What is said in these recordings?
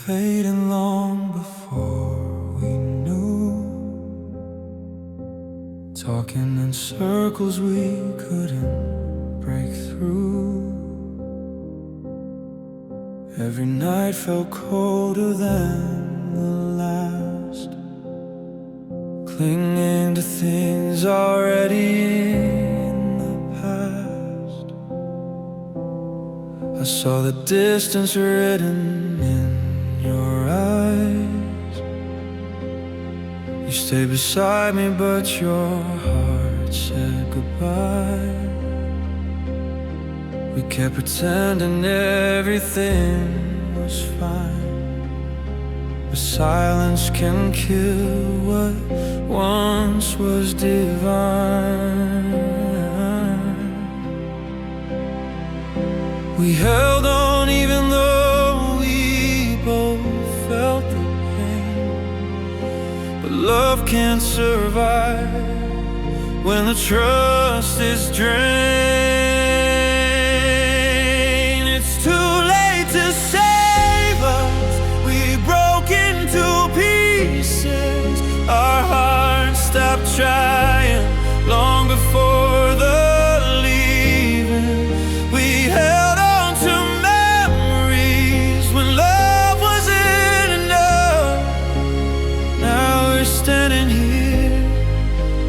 fading long before we knew, talking in circles we couldn't break through. Every night felt colder than the last, clinging to things already in the past. I saw the distance written in your eyes. You stayed beside me, but your heart said goodbye. We kept pretending everything was fine, but silence can kill what once was divine. We held on even though we both felt the pain, but love can't survive when the trust is drained. It's too late to save us. We broke into pieces. Our hearts stopped trying long before the leaving. We held on to memories when love wasn't enough. Now we're standing here,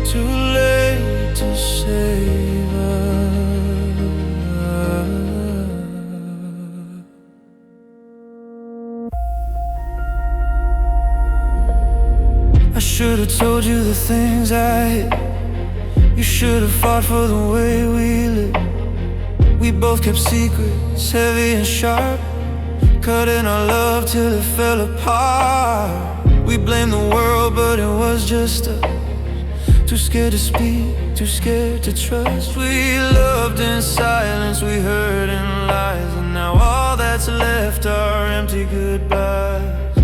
too late to save us. I should have told you the things I hid. You should have fought for the way we lived. We both kept secrets heavy and sharp, cutting our love till it fell apart. We blamed the world, but it was just us, too scared to speak, too scared to trust. We loved in silence, we heard in lies, and now all that's left are empty goodbyes.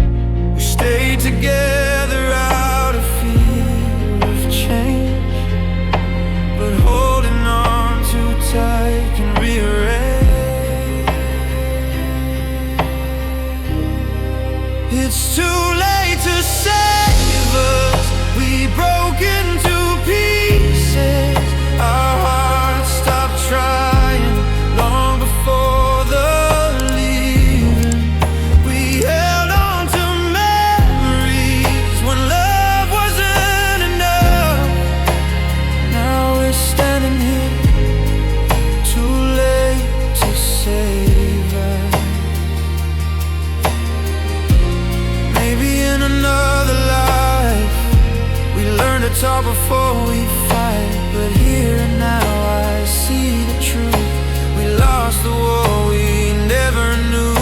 We stayed together out of fear of change, but holding on too tight can rearrange. It's too late to save us. We broke into pieces. Our hearts stopped trying long before the leaving. We held on to memories when love wasn't enough. Now we're standing here, too late to save us. Maybe in another life we learn to talk before we fight, but here and now I see the truth. We lost the war we never knew.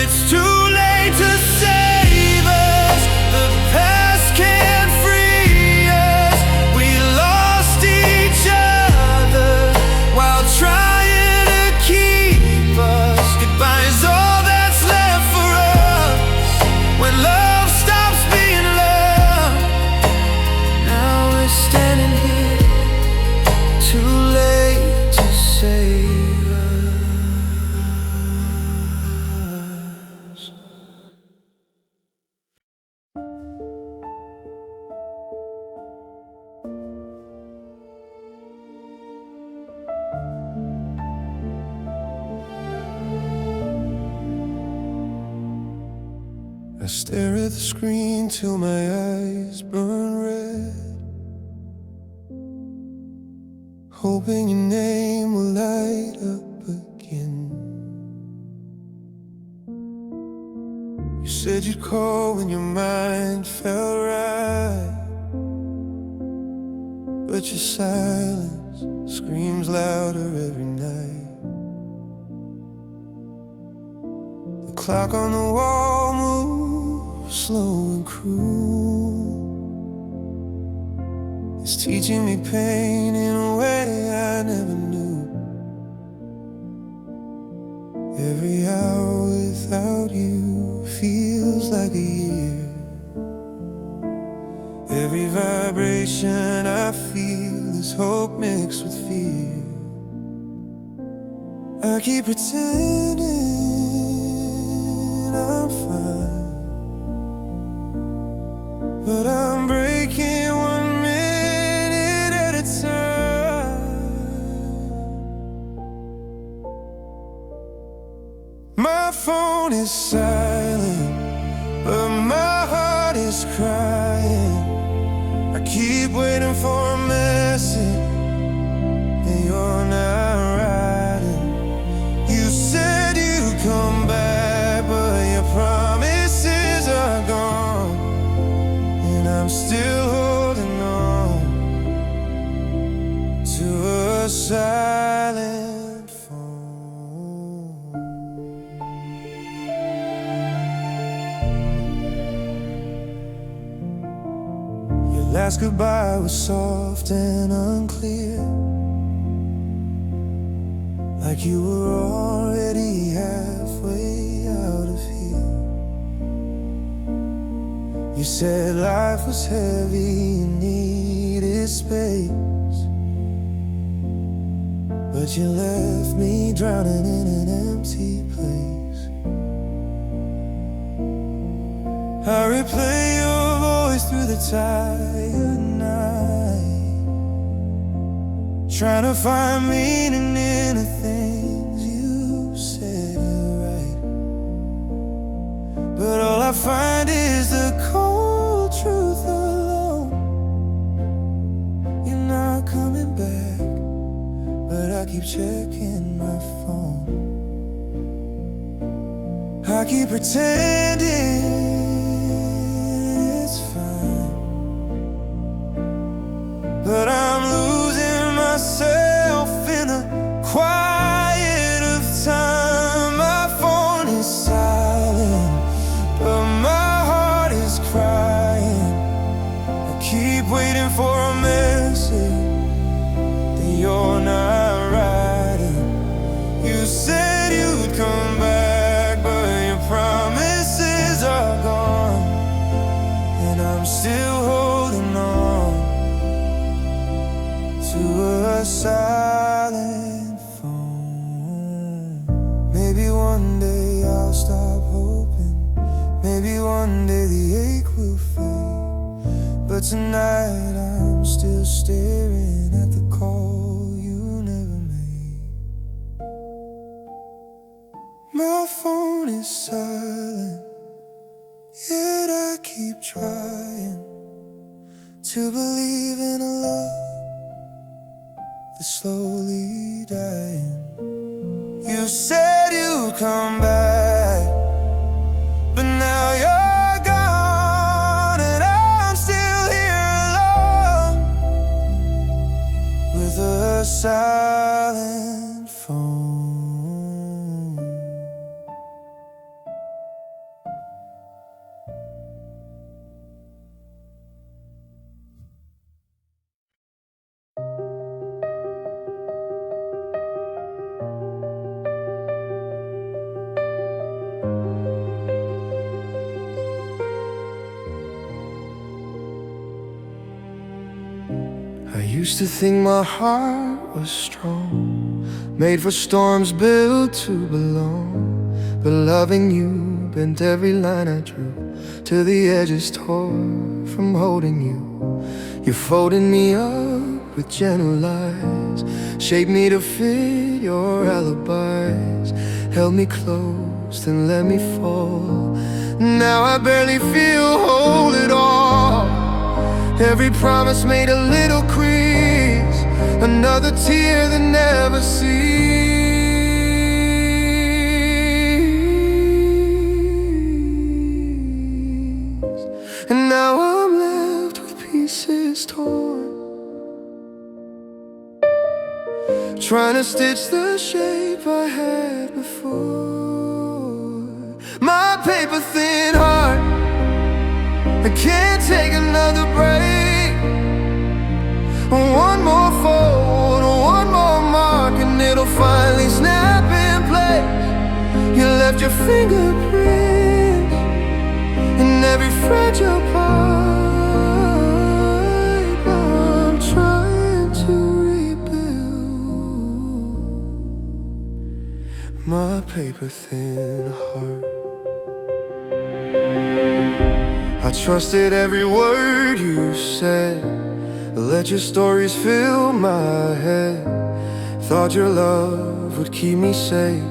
It's too late to save us. The past can't free us. We lost each other while trying to keep us. Goodbye is all that's left for us. When love stops being love, now we're standing here, too late to save us. I stare at the screen till my eyes burn red, hoping your name will light up again. You said you'd call when your mind felt right, but your silence screams louder every night. The clock on the wall moves slow and cruel. It's teaching me pain in a way I never knew. Every hour without you feels like a year. Every vibration I feel is hope mixed with fear. I keep pretending but I'm breaking 1 minute at a time. My phone is silent, but my heart is crying. I keep waiting for a message, and you're not writing. You said you'd come back, but your promises are gone, and I'm still holding on to a silent phone. Your last goodbye was soft and unclear, like you were already halfway out of here. You said life was heavy, you needed space, but you left me drowning in an empty place. I replay your voice through the tired night, trying to find meaning in the things you said right. But all I find is the cold truth alone. You're not coming back, but I keep checking my phone. I keep pretending it's fine, but I'm losing myself in the quiet of time. My phone is silent, but my heart is crying. I keep waiting for a message that you're not writing. You said you'd come back, but your promises are gone, and I'm still holding on to a silent phone. Maybe one day I'll stop hoping, maybe one day the ache will fade, but tonight I'm still staring at the call you never made. My phone is silent, yet I keep trying to believe in a love that's slowly dying. You said you'd come back, but now you're gone, and I'm still here alone with a silent phone. I used to think my heart was strong, made for storms, built to belong. But loving you bent every line I drew, till the edges tore from holding you. You folded me up with gentle lies, shaped me to fit your alibis, held me close, then let me fall. Now I barely feel whole at all. Every promise made a little crease, another tear that never ceased. And now I'm left with pieces torn, trying to stitch the shape I had before. My paper-thin heart, I can't take another break. One more fold, one more mark, and it'll finally snap in place. You left your fingerprints in every fragile part. I'm trying to rebuild my paper-thin heart. I I trusted every word you said, let your stories fill my head. Thought your love would keep me safe,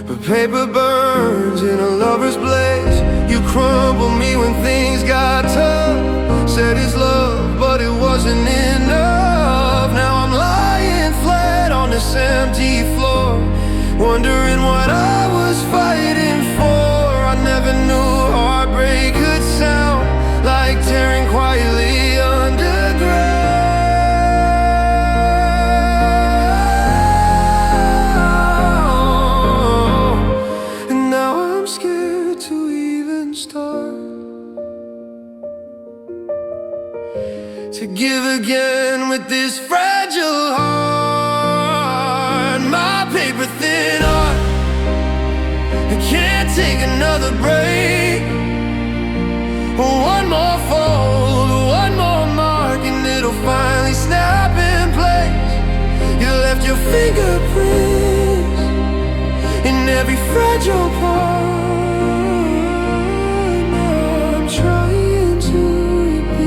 but paper burns in a lover's blaze. You crumbled me when things got tough. Said it's love, but it wasn't enough. Now I'm lying flat on this empty floor, wondering what I was fighting for. I never knew heartbreak could sound like tearing quietly underground. And now I'm scared to even start to give again with this fragile heart. My paper thin heart, I can't take another break. One more fold, one more mark, and it'll finally snap in place. You left your fingerprints in every fragile part. Now I'm trying to rebuild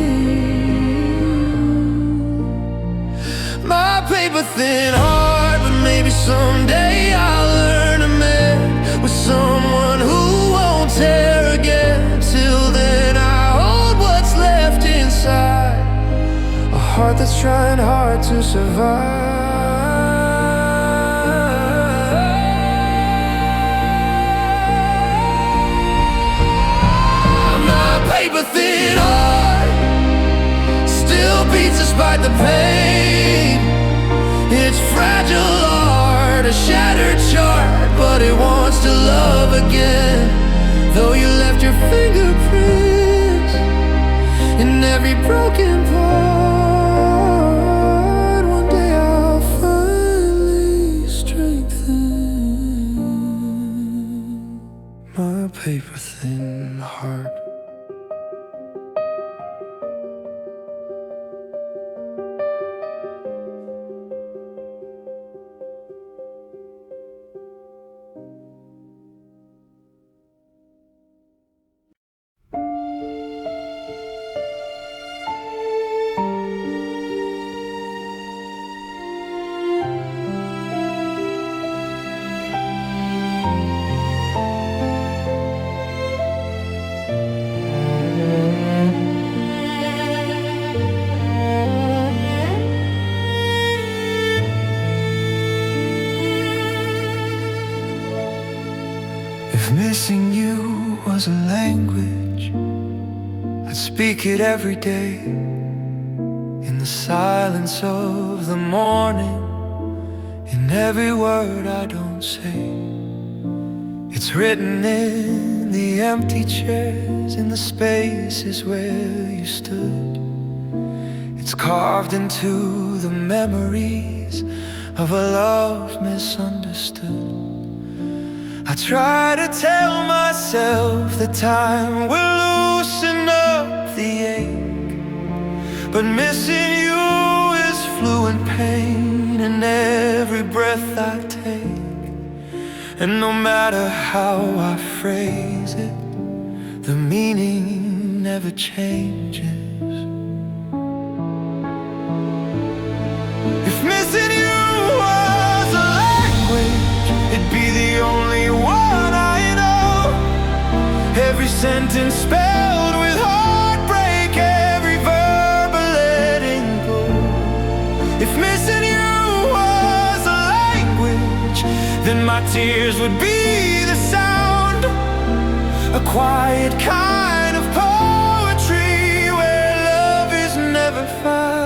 my paper thin heart, but maybe someday I'll learn to mend with someone who won't tear again. Till then I hold what's left inside, a heart that's trying hard to survive. My paper thin heart still beats despite the pain. It's fragile art, a shattered chart, but it wants to love again. Though you left your fingerprints in every broken part, one day I'll finally strengthen my paper thin heart. If missing you was a language, I'd speak it every day. In the silence of the morning, in every word I don't say. It's written in the empty chairs, in the spaces where you stood. It's carved into the memories of a love misunderstood. I try to tell myself that time will loosen up the ache, but missing you is fluent pain in every breath I take. And no matter how I phrase it, the meaning never changes. If missing you was a language, it'd be the only one I know. Every sentence spelled with heartbreak, every verb a letting go. If missing you was a language, then my tears would be the sound, a quiet kind of poetry where love is never found.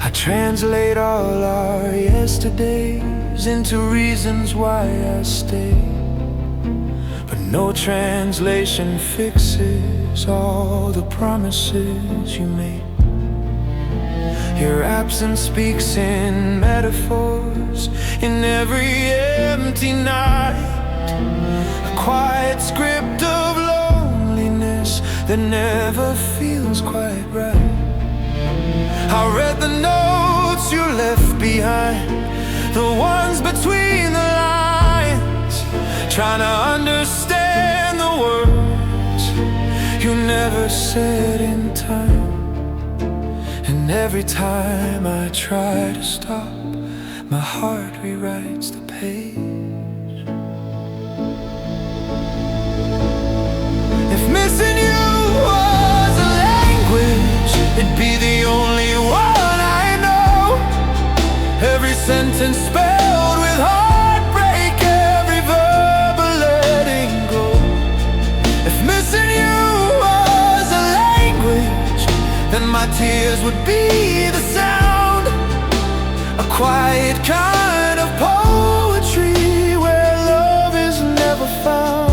I translate all our yesterdays into reasons why I stay, but no translation fixes all the promises you made. Your absence speaks in metaphors in every empty night, a quiet script of loneliness that never feels quite right. I the ones between the lines, trying to understand the words you never said in time. And every time I try to stop, my heart rewrites the page. If missing you was a language, it'd be the only one I know. Every sentence spelled with heartbreak, every verb a letting go. If missing you was a language, then my tears would be the sound, a quiet kind of poetry where love is never found.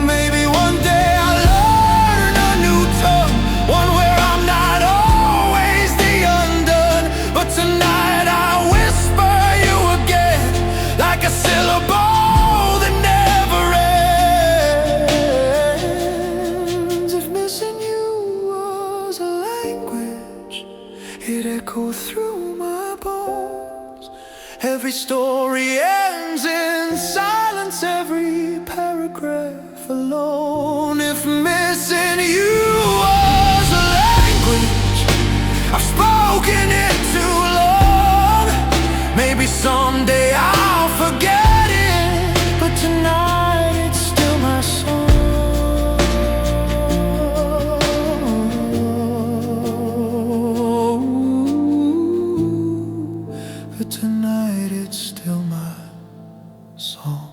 Maybe one day I'll learn a new tongue, one where I'm not always the undone. But tonight I whisper you again, like a syllable that never ends. If missing you was a language, it echoed through my bones. Every story ends in silence, every paragraph alone. If missing you was a language, I've spoken it too long. Maybe someday I'll forget it, but tonight it's still my song. But tonight it's still my song.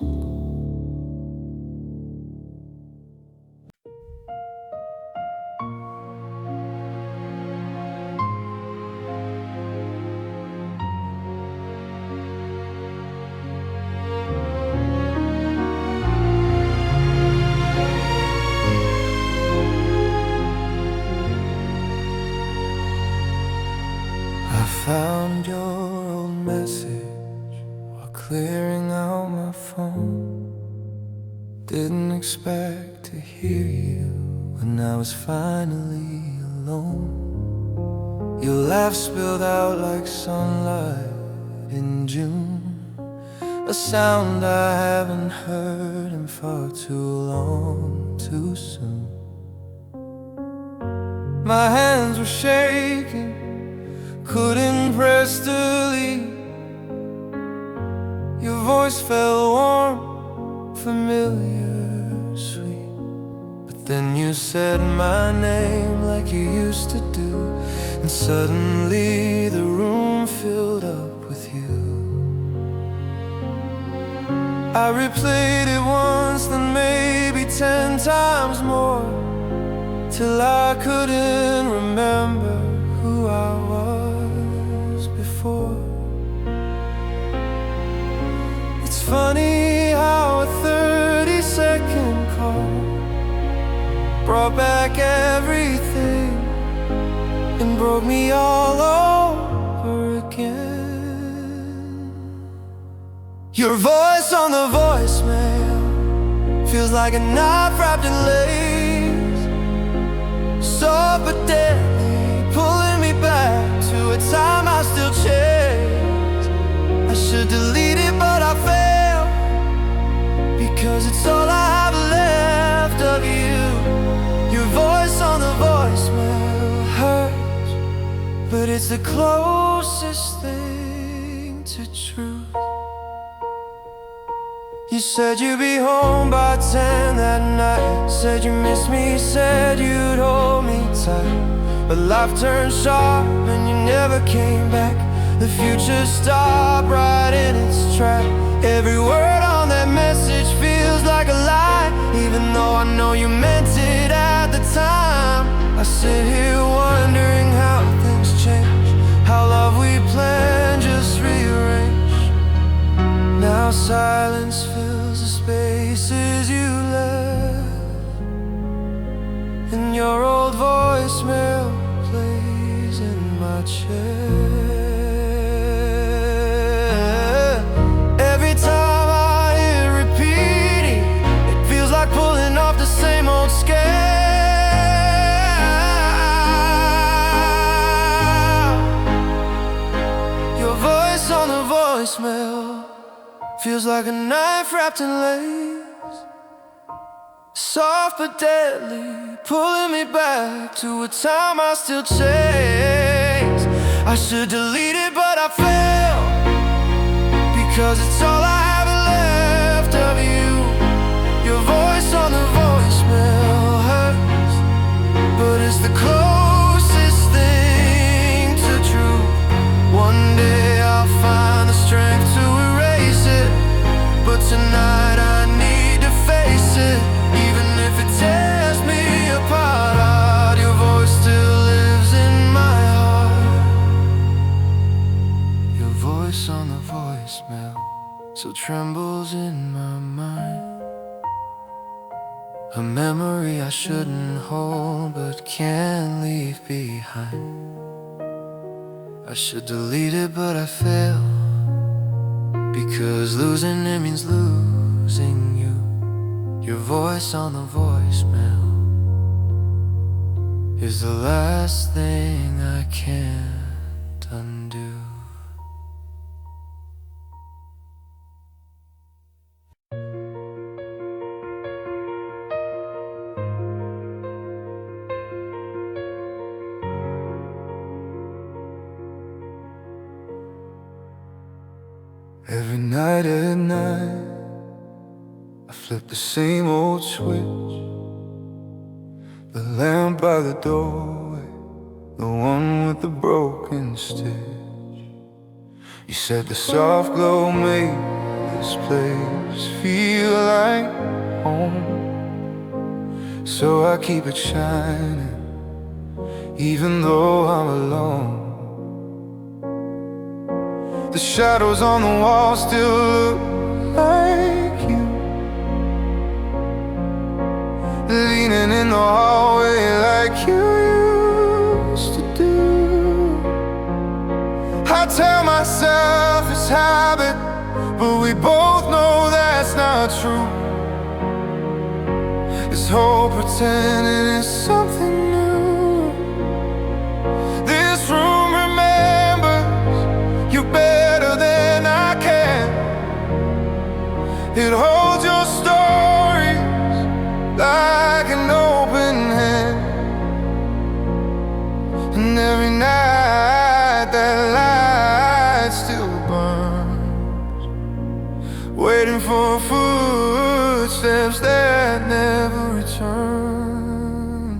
I found your old message while clearing out my phone. Didn't expect to hear you when I was finally alone. Your laugh spilled out like sunlight in June, a sound I haven't heard in far too long, too soon. My hands were shaking, couldn't press delete. Your voice felt warm, familiar, sweet. But then you said my name like you used to do, and suddenly the room filled up with you. I replayed it once, then maybe 10 times more, till I couldn't remember who I was before. It's funny how a 30-second call brought back everything and broke me all over again. Your voice on the voicemail feels like a knife wrapped in lace, soft but deadly, pulling me back to a time I still chase. I should delete it, but I fail, because it's all I have left of you. Your voice on the voicemail hurts, but it's the closest thing to truth. You said you'd be home by 10 that night, said you missed me, said you'd hold me tight. But life turned sharp and you never came back. The future stopped right in its track. Every word on that message feels like a lie, even though I know you meant it at the time. I sit here wondering how things change, how love we planned just rearranged. Now silence fills the spaces you left, and your old voicemail plays in my chair. Every time I hear it repeating, it feels like pulling off the same old scale. Your voice Feels like a knife wrapped in lace, soft but deadly, pulling me back to a time I still chase. I should delete it, but I fail, because it's all I have left of you. Your voice on the voicemail hurts, but it's the closest thing to true. One day I'll find the strength to erase it, but tonight I need to face it. Even if it tears me apart, your voice still lives in my heart. Your voice on the voicemail still trembles in my mind. A memory I shouldn't hold but can't leave behind. I should delete it, but I fail, because losing it means losing you. Your voice on the voicemail is the last thing I can't undo. Every night at night, I flip the same old switch. The lamp by the doorway, the one with the broken stitch. You said the soft glow made this place feel like home, so I keep it shining, even though I'm alone. The shadows on the wall still look like you, leaning in the hallway like you used to do. I tell myself it's habit, but we both know that's not true. This whole pretending is something new. This room remembers you better than I can. It holds your stories like an open hand. And every night that light still burns, waiting for footsteps that never return.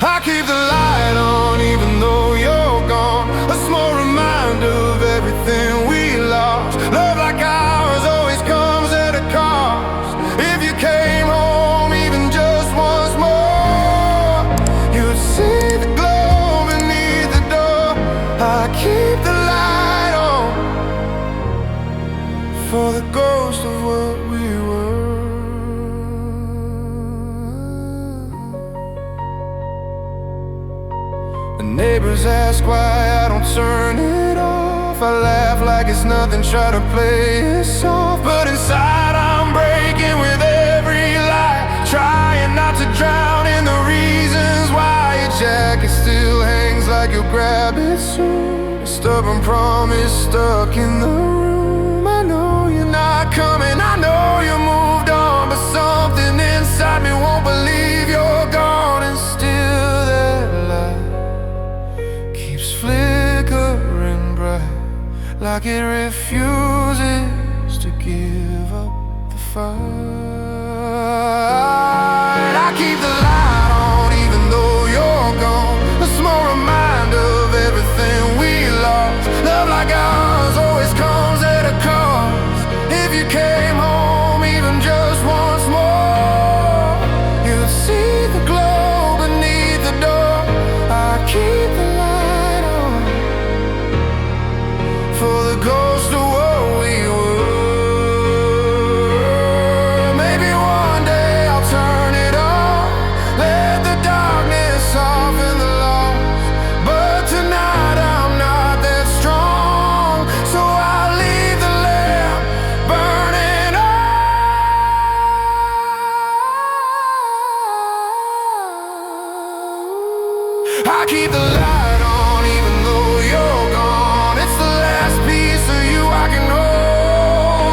I keep the light on even though you're gone, a small reminder of everything we lost. Love like ours always comes at a cost. If you came home even just once more, you'd see the glow beneath the door. I keep the light on for the ghost of what we were. The neighbors ask why I don't turn it off. I laugh like it's nothing, try to play it soft, but inside I'm breaking with every lie, trying not to drown in the reasons why. Your jacket still hangs like you'll grab it soon, a stubborn promise stuck in the room. I know you're not coming, I know you moved on, but something inside me won't believe you're gone. And still that light keeps flickering bright, like it refuses to give up the fight. I keep the light on even though you're gone, a small reminder of everything we lost. Love like ours always comes at a cost. If you came home even just once more, you'd see the glow beneath the door. I keep the light on for the ghost of what we were. Maybe one day I'll turn it on, let the darkness soften the loss, but tonight I'm not that strong, so I'll leave the lamp burning on. I keep the light on even though you're gone. It's the last piece of you I can hold.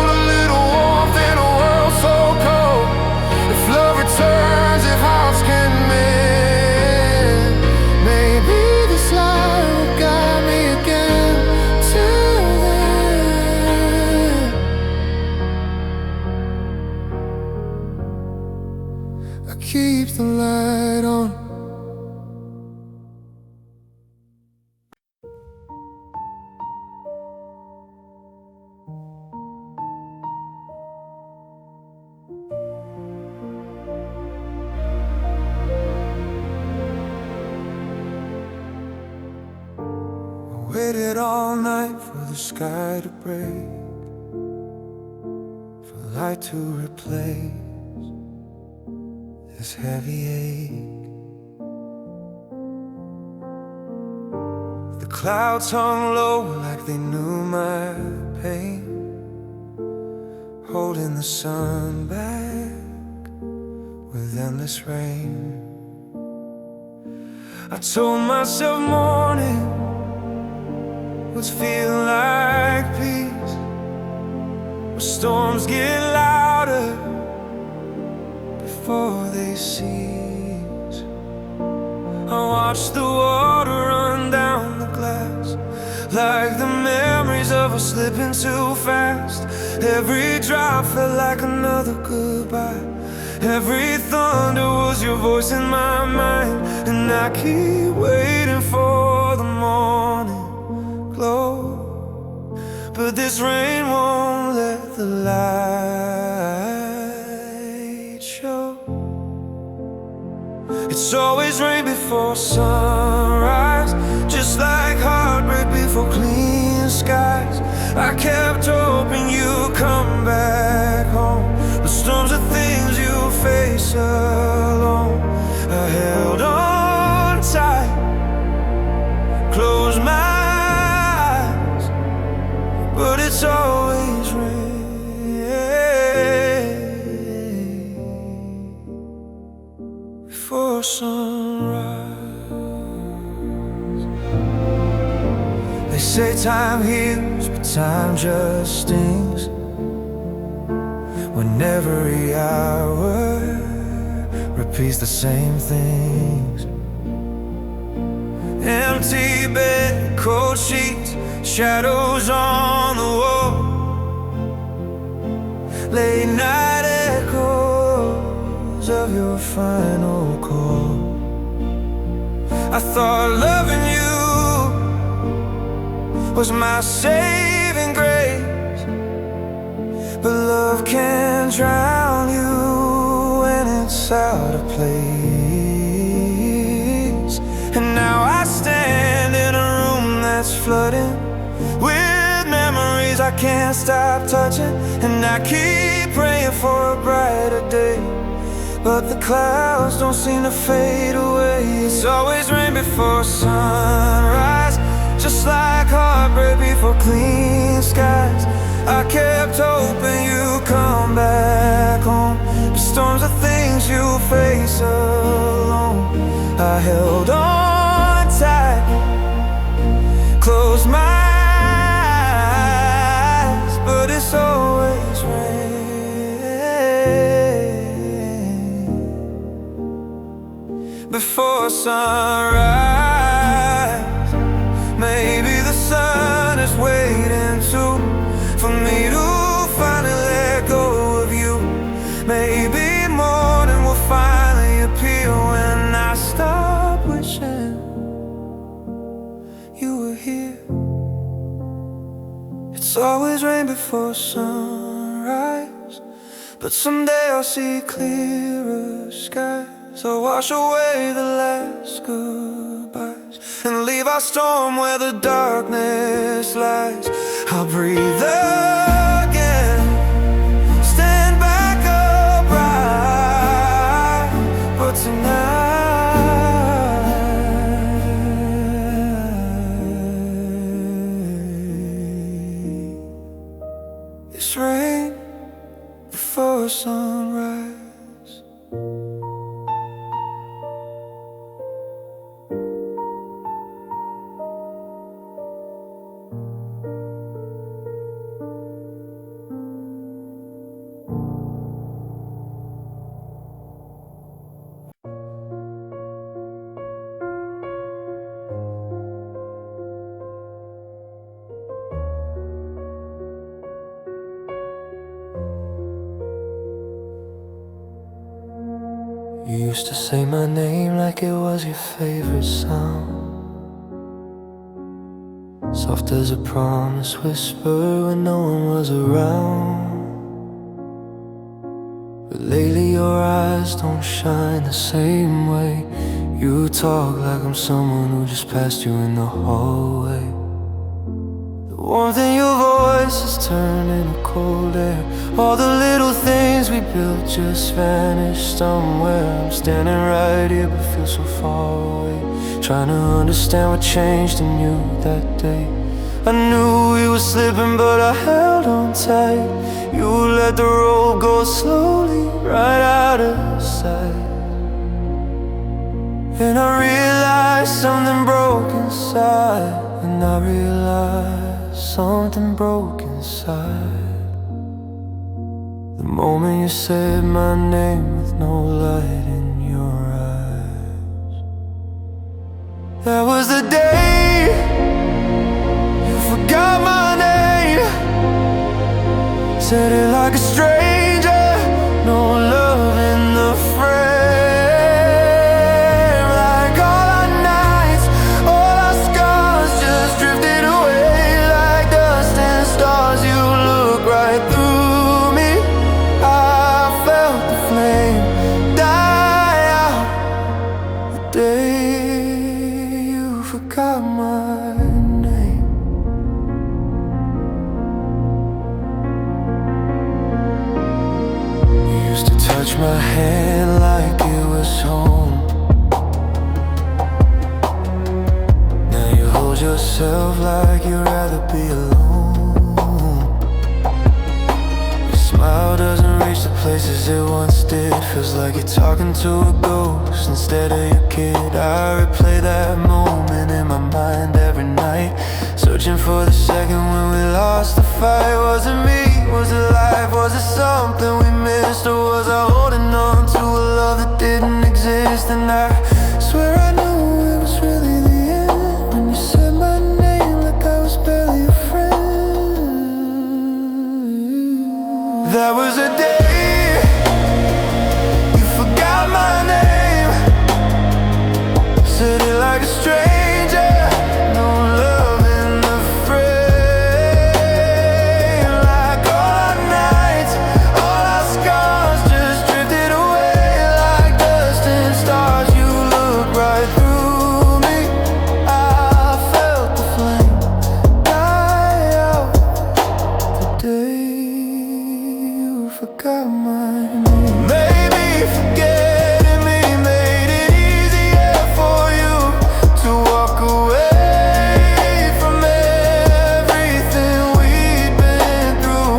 Waited all night for the sky to break, for light to replace this heavy ache. The clouds hung low like they knew my pain, holding the sun back with endless rain. I told myself morning would feel like peace, where storms get louder before they cease. I watched the water run down the glass, like the memories of us slipping too fast. Every drop felt like another goodbye. Every thunder was your voice in my mind. And I keep waiting for the morning glow, but this rain won't let the light show. It's always rain before sunrise, just like heartbreak before clean skies. I kept hoping you'd come back home, but storms are things you face alone. I held on tight, closed my eyes, but it's always rain before sunrise. They say time heals, but time just stings, when every hour repeats the same things. Empty bed, cold sheets, shadows on the wall, late night echoes of your final call. I thought loving you was my saving grace, but love can drown you when it's out of place. And now I stand in a room that's flooding with memories I can't stop touching. And I keep praying for a brighter day, but the clouds don't seem to fade away. It's always rain before sunrise, just like heartbreak before clean skies. I kept hoping you'd come back home, but storms are things you face alone. I held on tight, closed my eyes, but it's always rain before sunrise. Maybe the sun is waiting too, for me to finally let go of you. Maybe morning will finally appear when I stop wishing you were here. It's always rain before sunrise, but someday I'll see clearer skies. I'll wash away the last goodbyes and leave our storm where the darkness lies. I'll breathe again, stand back upright, but tonight it's rain before sunrise. You used to say my name like it was your favorite sound, soft as a promise whisper when no one was around. But lately your eyes don't shine the same way. You talk like I'm someone who just passed you in the hallway. warmth in your voice is turning to cold air. All the little things we built just vanished somewhere. I'm standing right here but feel so far away, trying to understand what changed in you that day. I knew we were slipping but I held on tight. You let the road go slowly right out of sight. And I realized something broke inside. And I realized something broke inside the moment you said my name with no light in your eyes. That was the day you forgot my name, said it like a stranger, no love in the frame. My hand like it was home. Now you hold yourself like you'd rather be alone. Your smile doesn't reach the places it once did. Feels like you're talking to a ghost instead of your kid. I replay that moment in my mind every night, searching for the second when we lost the fight. Was it me? Was it life? Was it something we missed? Or was I holding on to a love that didn't exist? And I swear I knew it was really the end when you said my name like I was barely a friend. That was a day you forgot my name, said it like a stranger, no love in the frame. Like all our nights, all our scars just drifted away like dust and stars. You looked right through me. I felt the flame die out the day you forgot my name. Maybe forgetting me made it easier for you to walk away from everything we'd been through.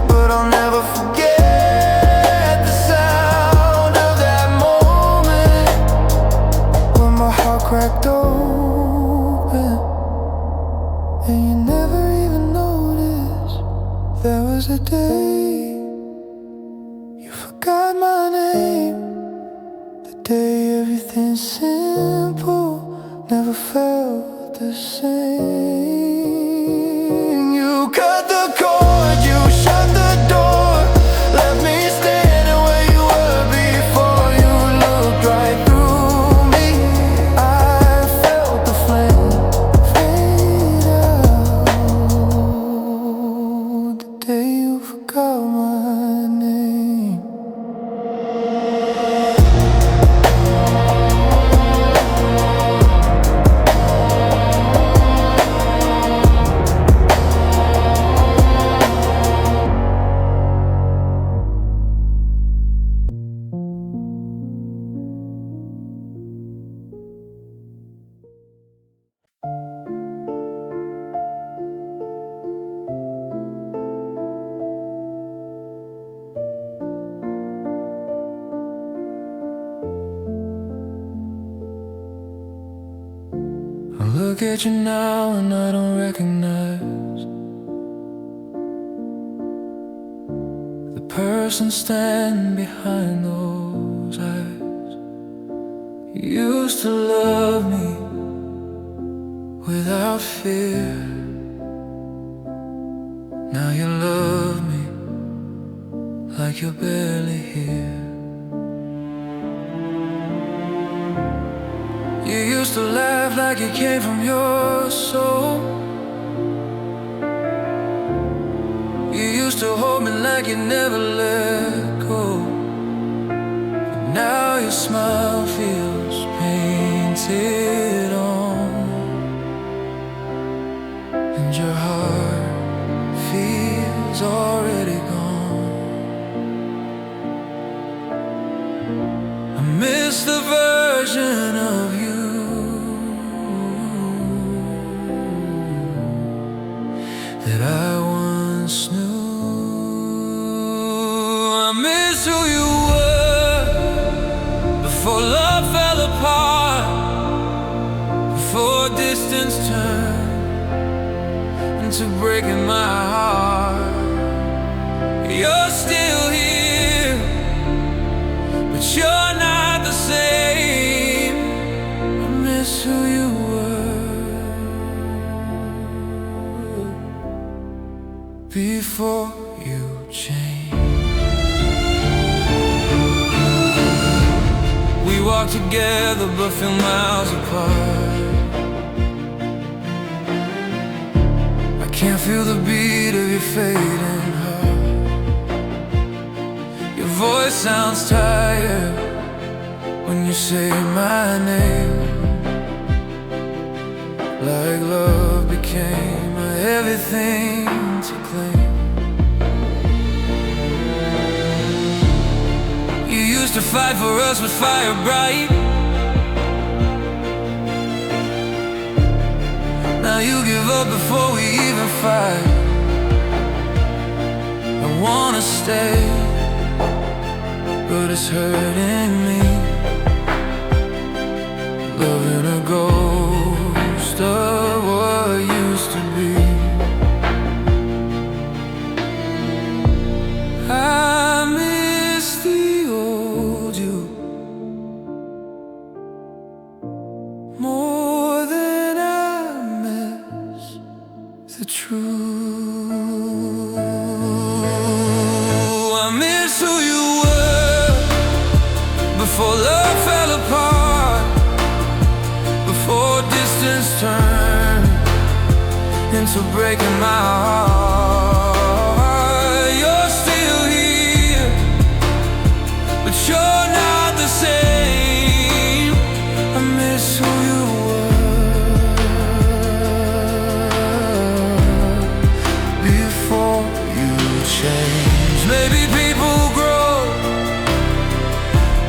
But I'll never forget the sound of that moment when my heart cracked open and you never even noticed. There was a day you forgot my name, the day everything simple never felt the same. You cut the cord, you shut the door, left me standing where you were before. You looked right through me. I felt the flame fade out the day you forgot my name. I look at you now and I don't recognize the person standing behind those eyes. You used to love me without fear. Now you love me like you're barely here. You used to laugh like it came from your soul. You used to hold me like you never let go. But now your smile feels painted on, and your heart is already gone. I miss the version of you that I once knew. I miss who you were before love fell apart, before distance turned into breaking my heart. You're still here, but you're not the same. I miss who you were before you changed. We walk together but feel miles apart. I can't feel the beat of your fading heart. Your voice sounds tired when you say my name, like love became a heavy thing to claim. You used to fight for us with fire bright. Now you give up before we even fight. I wanna stay, but it's hurting me, loving a ghost of what used to be. I miss the old you more than I miss the truth. I miss who you were before love fell apart, before distance turned into breaking my heart. You're still here, but you're not the same. I miss who you were before you changed. Maybe people grow,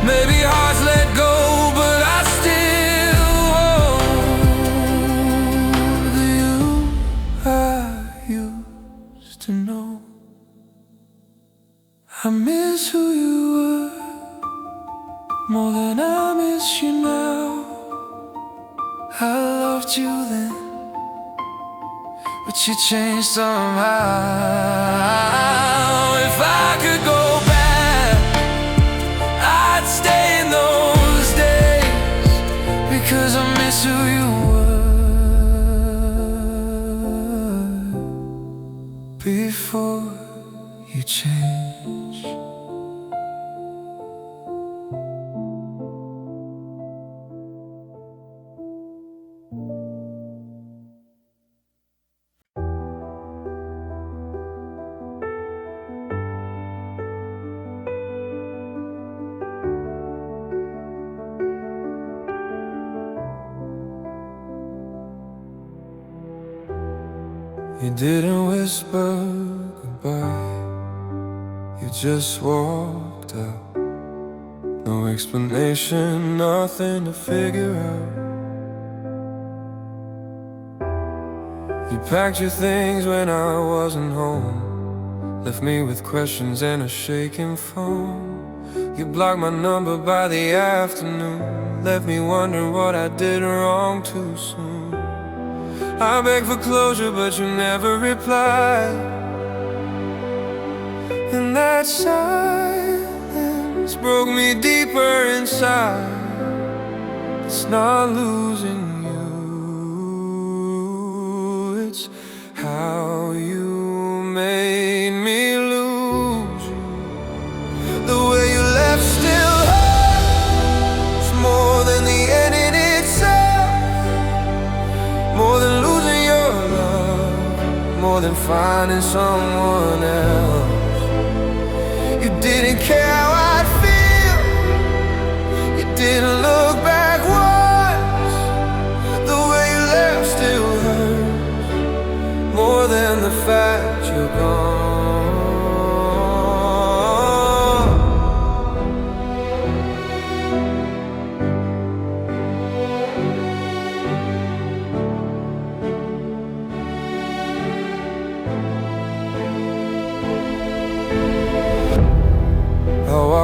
maybe hearts let go, but I still hold the you I used to know. I miss who you were more than I miss you now. I loved you then, but you changed somehow. If I could go back, I'd stay in those days, because I miss who you were before you changed. You didn't whisper goodbye, you just walked out. No explanation, nothing to figure out. You packed your things when I wasn't home, left me with questions and a shaking phone. You blocked my number by the afternoon, left me wondering what I did wrong too soon. I begged for closure, but you never replied. And that silence broke me deeper inside. It's not losing you, it's how you made me lose you. The way you left still hurts more than the end in itself, more than losing your love, more than finding someone else. You didn't care how I'd feel, you didn't look back once. The way you left still hurts more than the fact you're gone.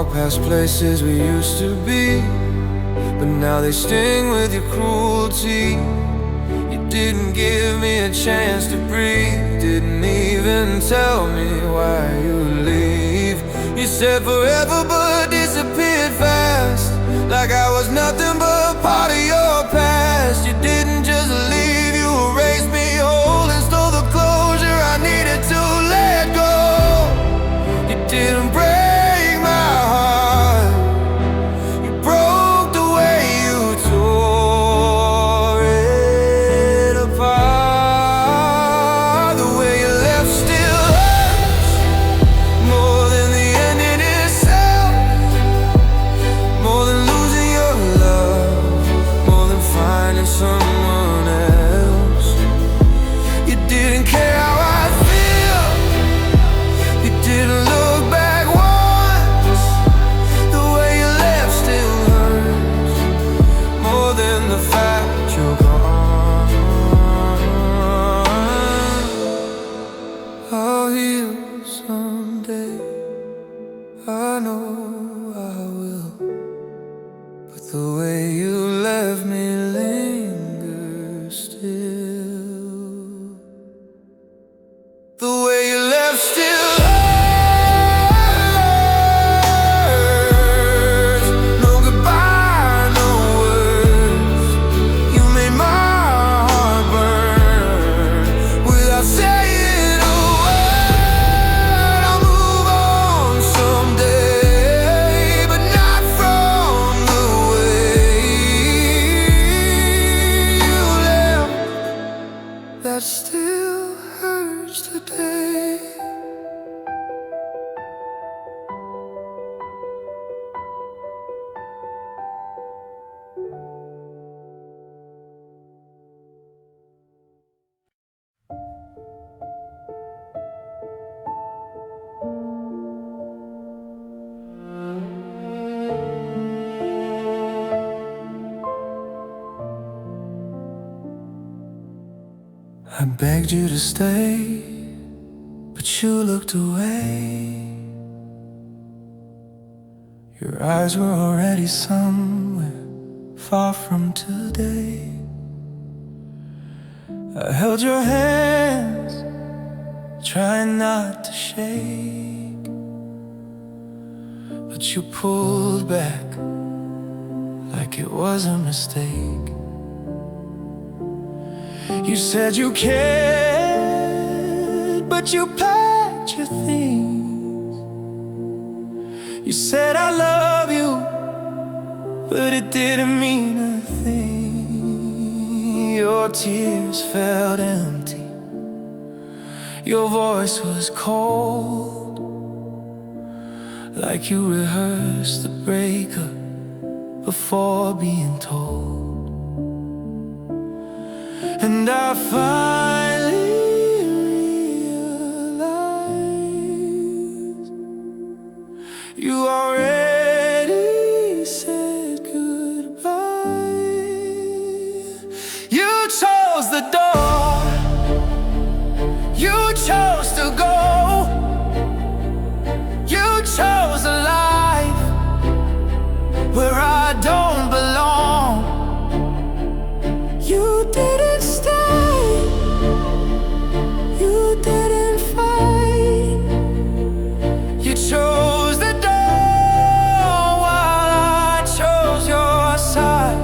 walk past places we used to be, but now they sting with your cruelty. You didn't give me a chance to breathe, didn't even tell me why you leave. You said forever but disappeared fast, like I was nothing but part of your past. You didn't just leave, you erased me whole and stole the closure I needed to let go. You didn't break my heart, you broke the way you tore it apart. The way you left still hurts more than the ending itself, more than losing your love, more than finding someone else. You didn't care how I feel, you didn't look back once. The way you left still hurts more than the fact you're gone. I'll heal someday, I know I will, but the way you left me lingers still. The way you left still hurts. No goodbye, no words. You made my heart burn without saying a word. I'll move on someday, but not from the way you left. That still hurts today. I begged you to stay, but you looked away. Your eyes were already somewhere far from today. I held your hands, trying not to shake, but you pulled back like it was a mistake. You said you cared, but you packed your things. You said I love you, but it didn't mean a thing. Your tears felt empty, your voice was cold, like you rehearsed the breakup before being told. And I finally realized you already said goodbye. You chose the door, you chose to go, you chose a life where I don't belong. You didn't stay, you didn't fight. You chose the door while I chose your side.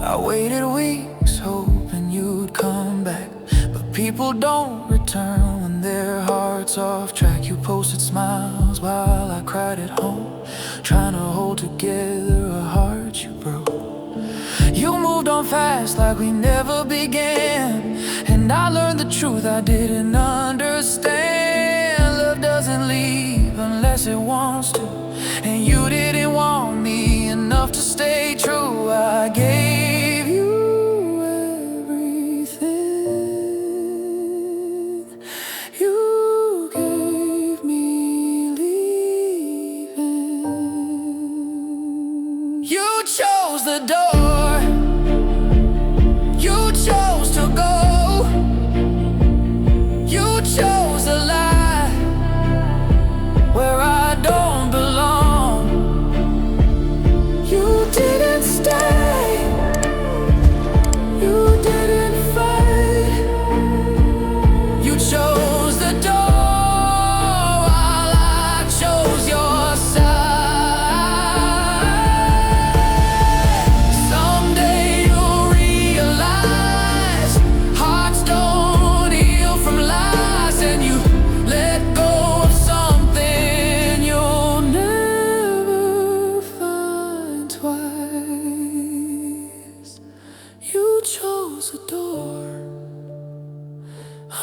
I waited weeks hoping you'd come back, but people don't return when their heart's off track. You posted smiles while I cried at home, trying to hold together a heart you broke. You moved on fast like we never began, and I learned the truth I didn't understand. Love doesn't leave unless it wants to, and you didn't want me enough to stay true. I gave you everything, you gave me leaving. You chose the door, you chose to go, you chose a lie close the door,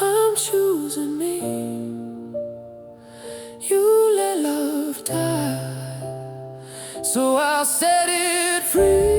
I'm choosing me. You let love die, so I'll set it free.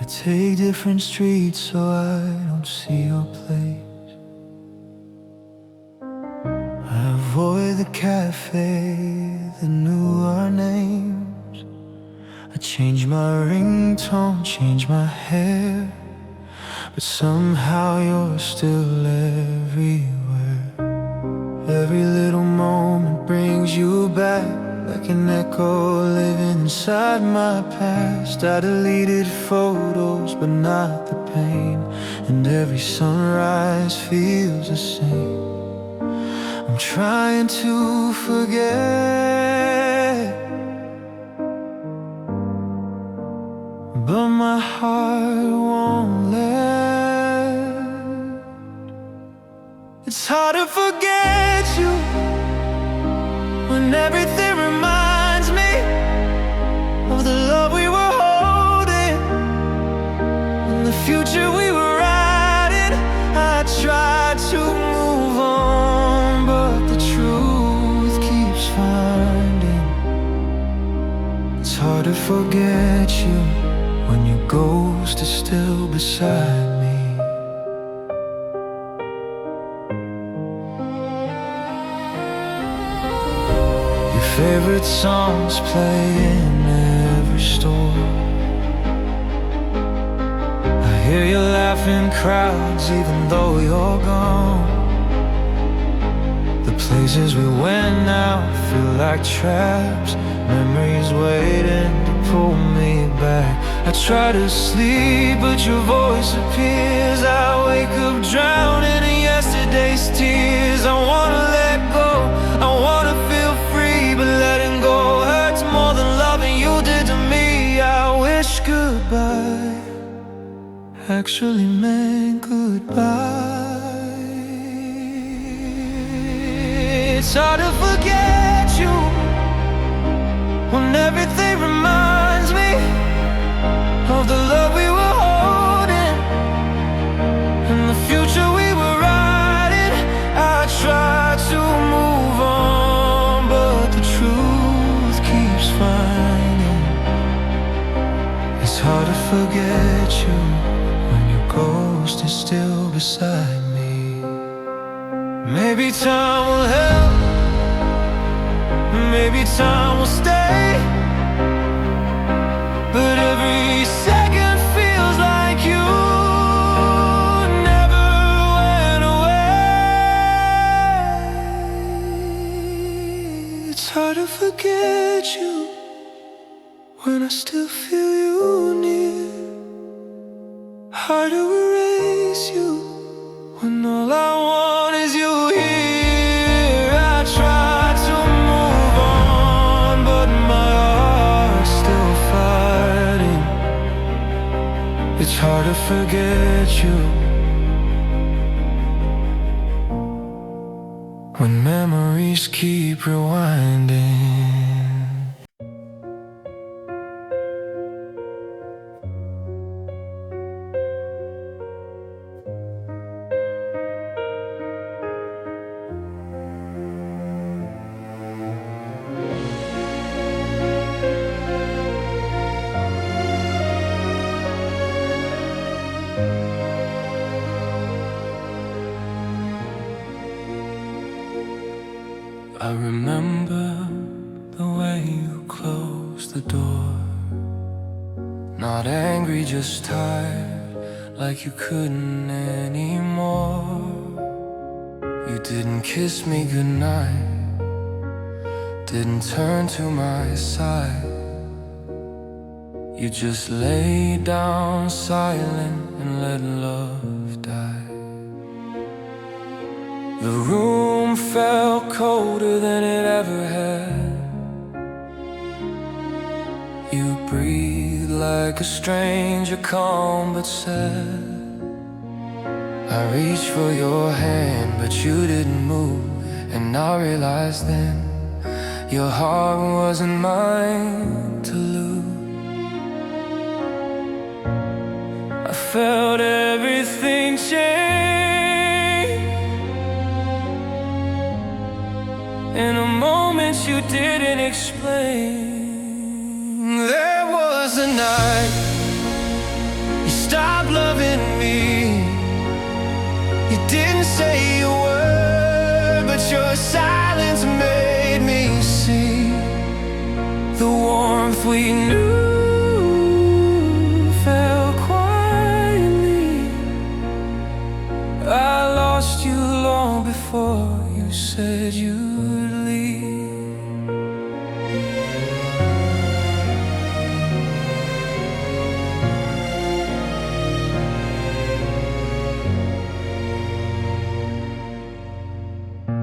I take different streets so I don't see your place. I avoid the cafe that knew our names. I change my ringtone, change my hair, but somehow you're still everywhere. Every little moment brings you back, like an echo living inside my past. I deleted photos, but not the pain, and every sunrise feels the same. I'm trying to forget, but my heart won't let. It's hard to forget you when everything reminds me of the love we were holding and the future we were riding. I tried to move on, but the truth keeps finding. It's hard to forget you when your ghost is still beside me. Favorite songs play in every store. I hear you laughing crowds even though you're gone. The places we went now feel like traps, memories waiting to pull me back. I try to sleep but your voice appears. I wake up drowning in yesterday's tears. I wanna let go, I wanna feel free, but letting go hurts more than loving you did to me. I wish goodbye actually meant goodbye. It's hard to forget you when everything reminds me of the love we were holding and the future we were riding. I try to move on, but the truth keeps finding. It's hard to forget you when your ghost is still beside me. Maybe time will help, maybe time will stay, but every second feels like you never went away. It's hard to forget you when I still feel you near. Hard to erase you when all I want is you here. I try to move on, but my heart's still fighting. It's hard to forget you when memories keep rewinding. I remember the way you closed the door. Not angry, just tired, like you couldn't anymore. You didn't kiss me goodnight, didn't turn to my side. You just lay down silent and let love die. The room felt colder than it ever had. You breathed like a stranger, calm but sad. I reached for your hand, but you didn't move. And I realized then, your heart wasn't mine to lose. I felt everything change in a moment you didn't explain. There was a night you stopped loving me. You didn't say a word, but your silence made me see the warmth we knew fell quietly. I lost you long before you said you'd leave.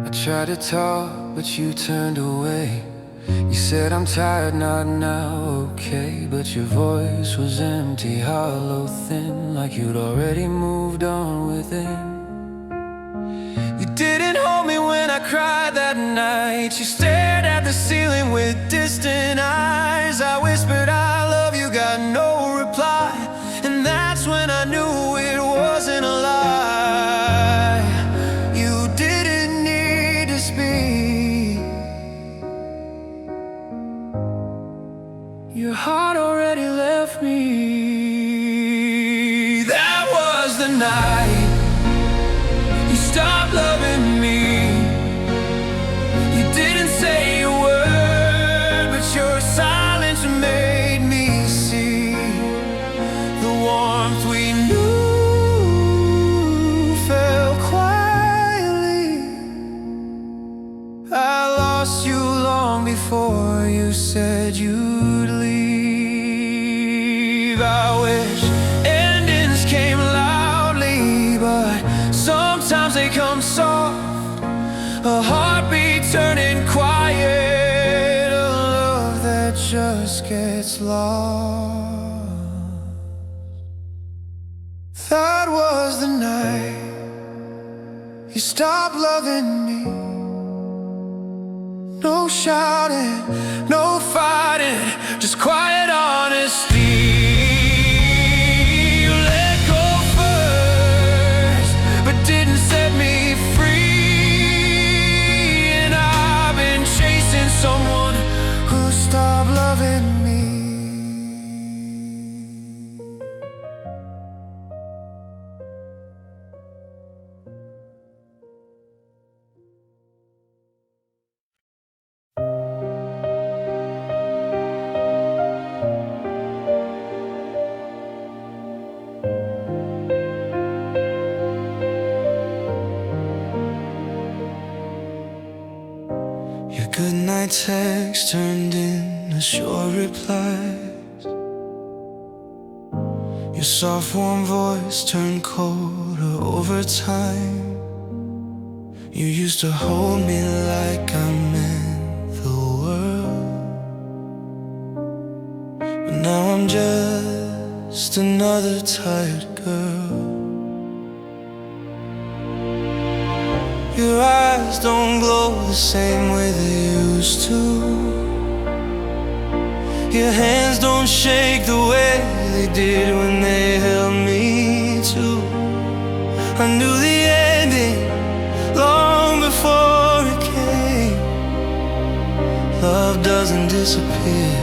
I tried to talk, but you turned away. You said, I'm tired, not now, okay. But your voice was empty, hollow, thin, like you'd already moved on within. You didn't hold me when I cried that night. You stared at the ceiling with distant eyes. I whispered, I love you, got no reply. And that's when I knew it wasn't a lie. You didn't need to speak. Your heart already left me. That was the night you stopped loving me. You didn't say a word, but your silence made me see the warmth we knew fell quietly. I lost you long before you said you'd leave. I wish endings came loudly, but sometimes they come soft. A heartbeat turning quiet, a love that just gets lost. That was the night you stopped loving me. No shouting, no fighting, just quiet honesty. You let go first, but didn't set me free. And I've been chasing someone who stopped loving me. Your goodnight text turned into short replies. Your soft warm voice turned colder over time. You used to hold me like I meant the world, but now I'm just another tired girl. Your eyes don't glow the same way they used to. Your hands don't shake the way they did when they held me too. I knew the ending long before it came. Love doesn't disappear,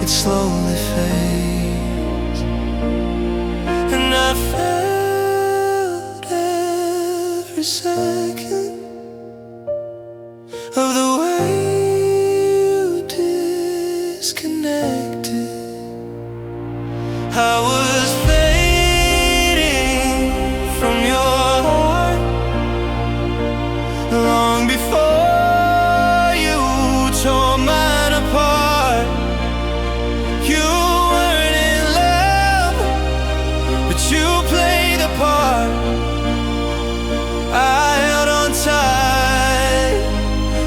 it slowly fades. And I felt every second of the way you disconnected. I was fading from your heart long before you tore mine apart. You weren't in love, but you played the part. I held on tight,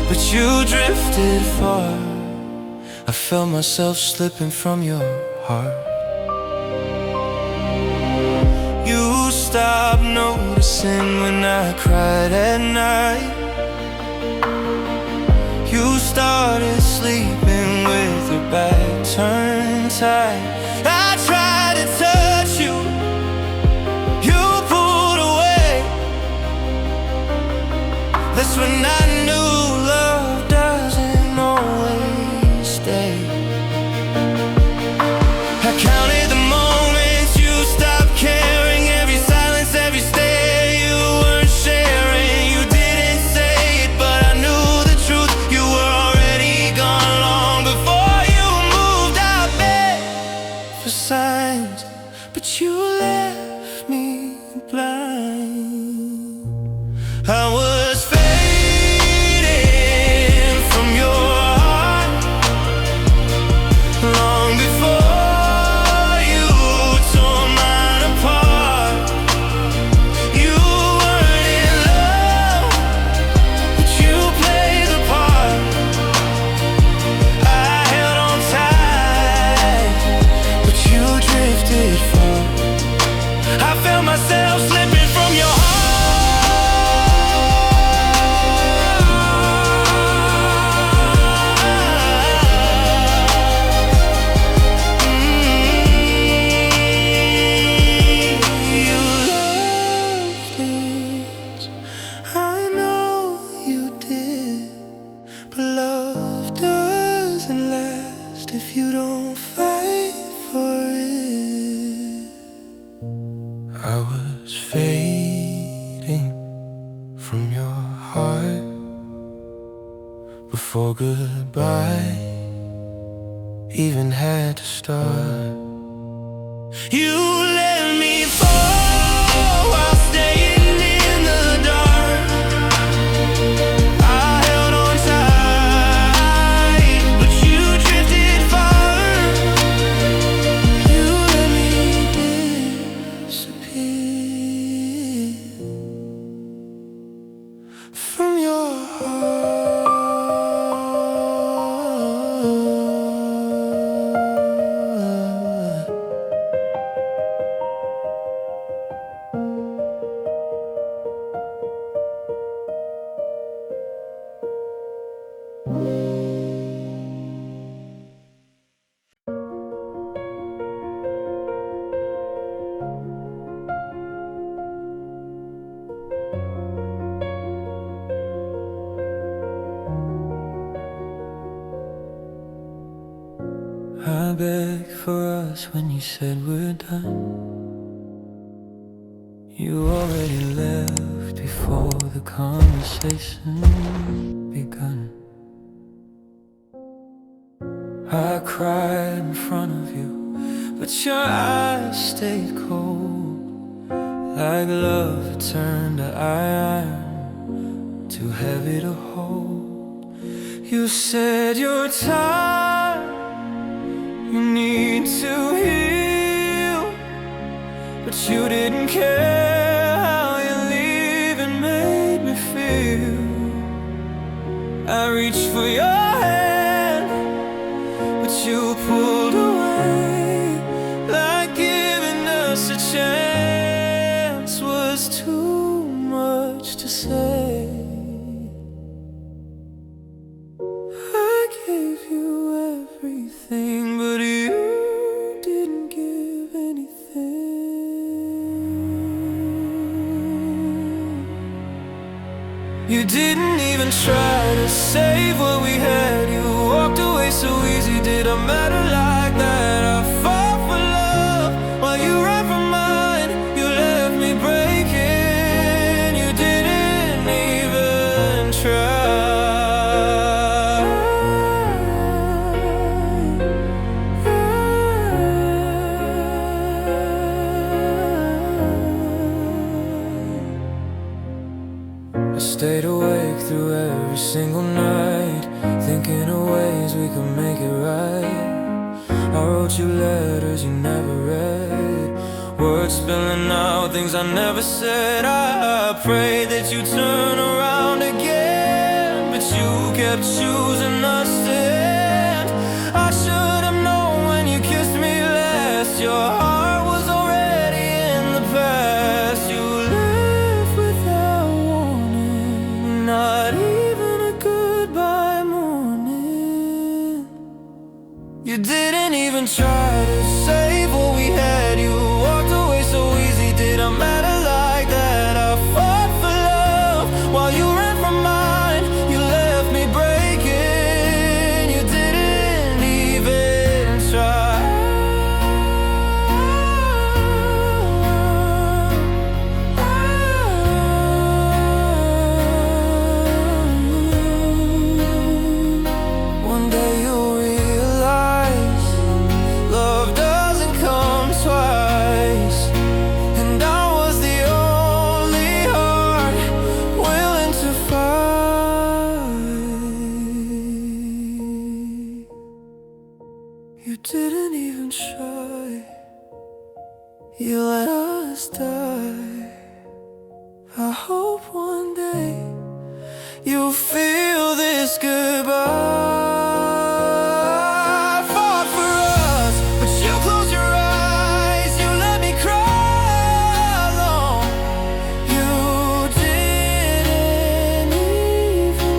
but you drifted far. I felt myself slipping from your heart. You stopped noticing when I cried at night. You started sleeping with your back turned tight. I tried to touch you, you pulled away. That's when I knew love doesn't always stay. I counted the moments you stopped caring, every silence, every stare you weren't sharing. You didn't say it, but I knew the truth. You were already gone long before you moved. I begged for signs, but you left me blind. I was fading from your heart long before you tore mine apart. You weren't in love, but you played the part. I held on tight, but you drifted far. I felt myself slipping from your heart. You loved it, I know you did, but love doesn't last if you don't fight for it. I was fading from your heart before goodbye even had to start. You let me fall while staying in the dark. I held on tight, but you drifted far. You let me disappear from your heart. I begged for us when you said we're done. You already left before the conversation begun. I cried in front of you, but your eyes stayed cold, like love that turned to iron, too heavy to hold. You said you're tired, you need to heal, but you didn't care how your leaving made me feel. I reached for your hand, but you pulled away, like giving us a chance was too much to say. I gave you everything, but you didn't give anything. You didn't even try to save what we had. You walked away so easy. Did I matter like that? I fought for love while you ran from mine. You left me breaking. You didn't even try. every single night, thinking of ways we could make it right. I wrote you letters you never read, words spilling out, things I never said. I prayed that you turn around again, but you kept choosing us to end. I should have known when you kissed me last, your heart was already in the past. You left without warning, not even a goodbye morning. You didn't even try to save what we had. You walked away so easy, did I matter like that? I fought for love while you ran from mine. You left me breaking, you didn't even try. One day you'll realize love doesn't come twice, and I was the only heart willing to fight. You didn't even try, you let us die. I hope one day you'll feel this goodbye. I fought for us, but you closed your eyes, you let me cry alone. You didn't even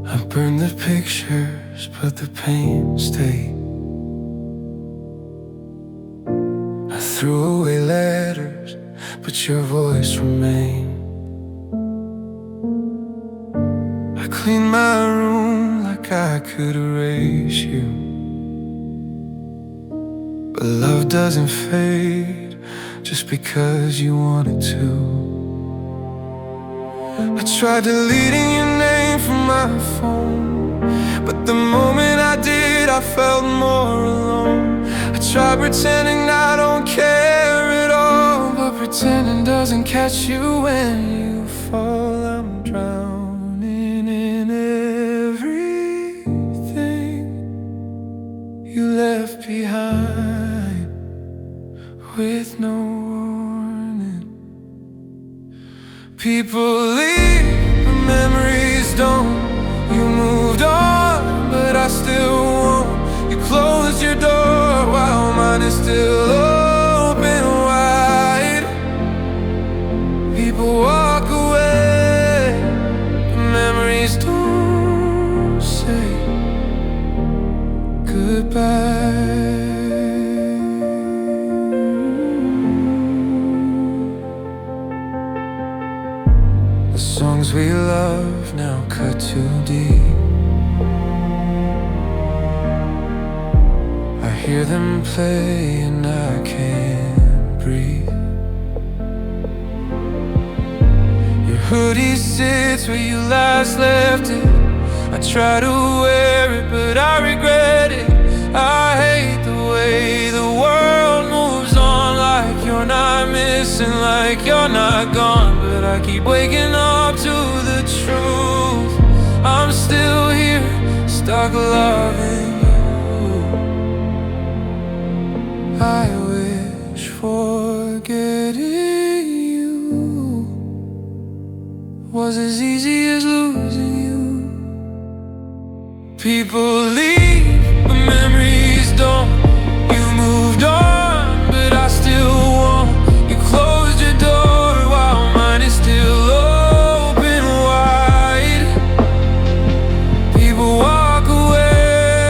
I burned the pictures, but the pain stayed. I threw away letters, but your voice remained. I cleaned my room like I could erase you, but love doesn't fade just because you want it to. I tried deleting your name from my phone, but the moment I did, I felt more alone. I tried pretending I don't care at all, but pretending doesn't catch you when you fall. I'm drowning in everything you left behind with no warning. People leave, but memories don't. You moved on, but I still won't. You closed your door while mine is still open wide. People walk away, but memories don't say goodbye. The songs we love now cut too deep. I hear them play and I can't breathe. Your hoodie sits where you last left it. I try to wear it, but I regret it. I hate the way the world moves on, like you're not missing, like you're not gone. But I keep waking up to the truth. I'm still here, stuck loving you. I wish forgetting you was as easy as losing you. People leave, but memories don't. You moved on, but I still won't. You closed your door while mine is still open wide. People walk away,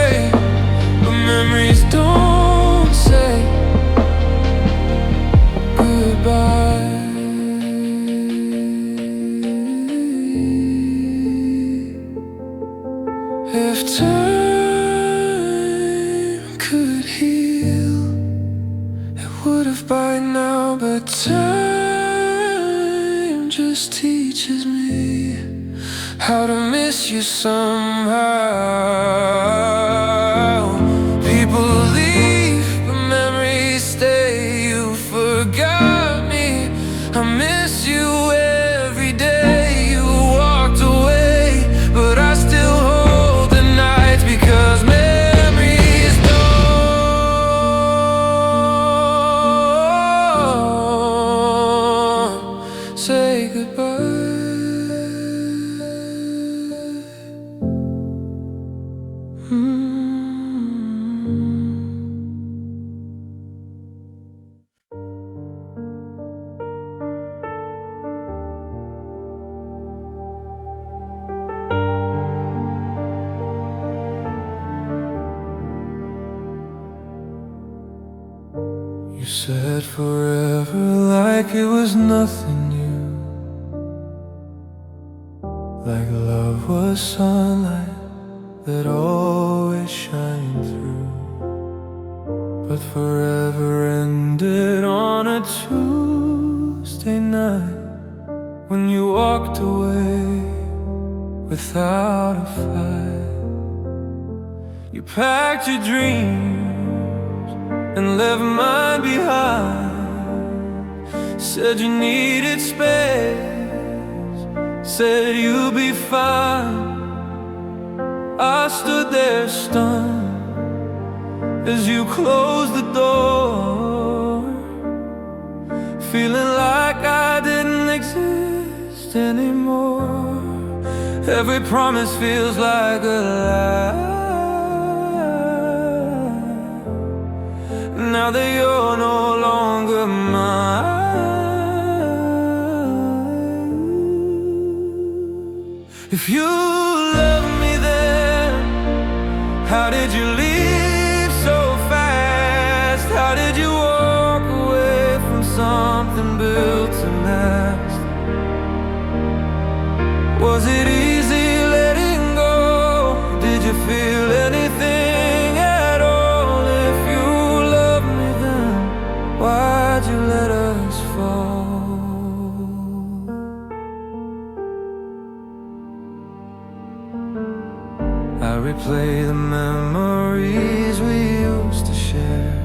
But time just teaches me how to miss you somehow. People leave, but memories stay. You forgot me, I miss you every day. You walked away, but I still hold the nights because memories don't say goodbye. You said forever like it was nothing new, like love was sunlight that always shined through. But forever ended on a Tuesday night when you walked away without a fight. You packed your dreams and left mine behind. Said you needed space, said you'll be fine. I stood there stunned as you closed the door, feeling like I didn't exist anymore. Every promise feels like a lie now that you're no longer mine. If you love me then, how did you leave so fast? How did you walk away from something built to last? Was it easy letting go? Did you feel anything at all? If you love me then, why'd you let us fall? I replay the memories we used to share,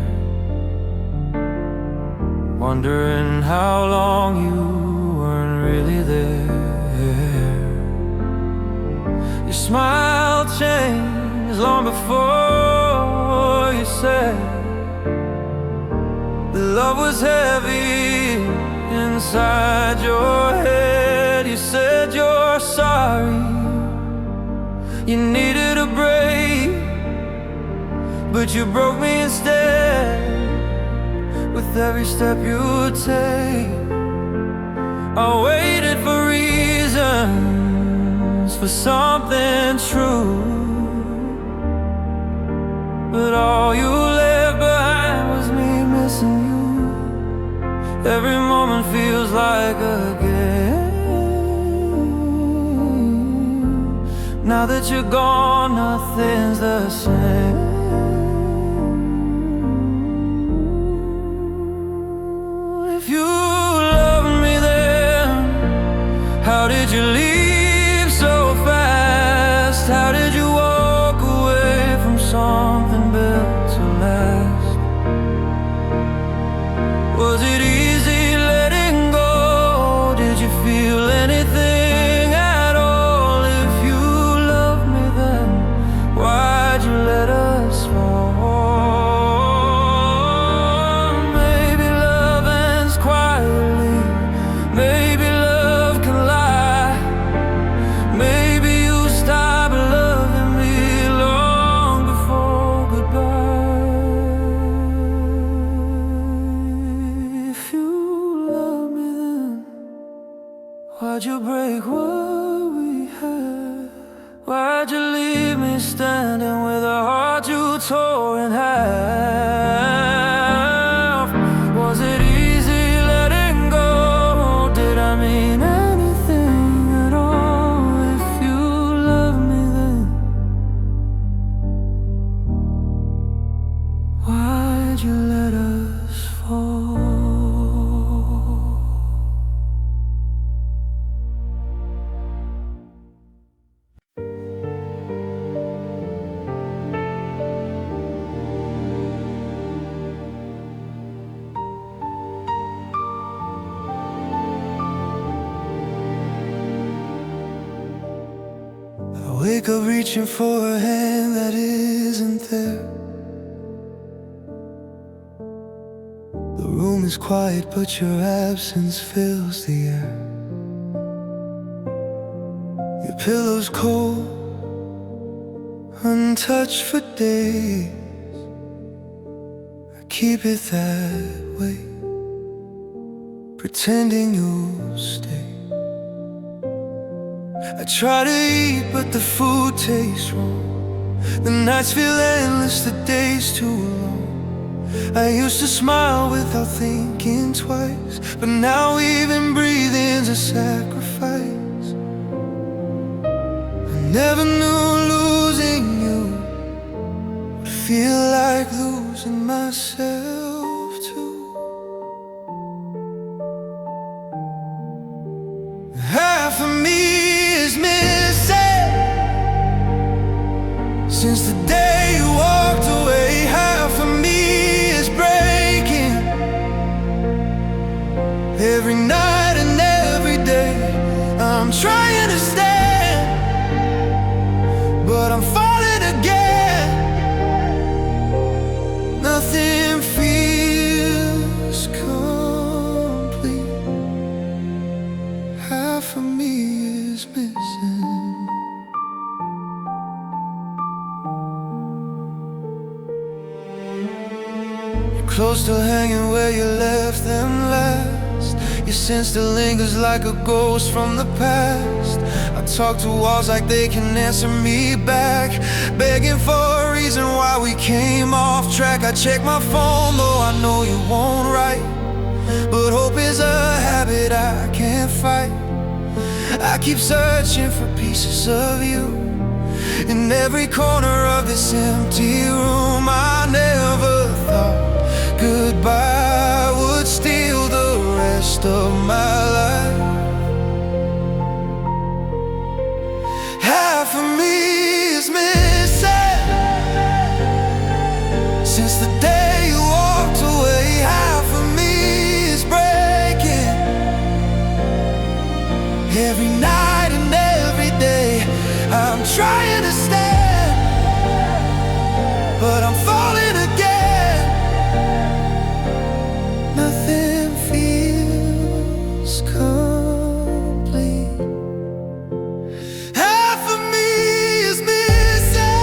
wondering how long you weren't really there. Your smile changed long before you said the love was heavy inside your head. You said you're sorry, you needed a break, but you broke me instead. With every step you take, I waited for reasons, for something true, but all you left behind was me missing you. Every moment feels like a game. Now that you're gone, nothing's the same. If you loved me then, how did you leave so fast? How did you walk away from something built to last? Was it easy letting go? Did you feel anything at all? If you loved me then, why'd you let us fall? Maybe love ends quietly, maybe love can lie. Maybe you stopped loving me long before goodbye. If you love me then, why'd you break what we had? Why'd you leave me standing with a heart you tore in half? Was it easy letting go? Did I mean anything at all? If you love me then, why'd you let us fall? wake up reaching for a hand that isn't there. The room is quiet, but your absence fills the air. Your pillow's cold, untouched for days. I keep it that way, pretending you'll stay. I try to eat, but the food tastes wrong. The nights feel endless, the days too long. I used to smile without thinking twice, but now even breathing's a sacrifice. I never knew losing you would feel like losing myself too. Half of me is missing since the day you walked away. Half of me is breaking every night and every day. I'm trying to stand, but I'm falling again. Nothing feels complete. Half of me is missing. Your clothes still hanging where you left them last. Your scent still lingers like a ghost from the past. I talk to walls like they can answer me back, begging for a reason why we came off track. I check my phone though I know you won't write, but hope is a habit I can't fight. I keep searching for pieces of you in every corner of this empty room. I never thought goodbye would steal the rest of my life. Half of me is missing since the day you walked away. Half of me is breaking every night and every day. I'm trying to stand, but I'm falling again. Nothing feels complete. Half of me is missing.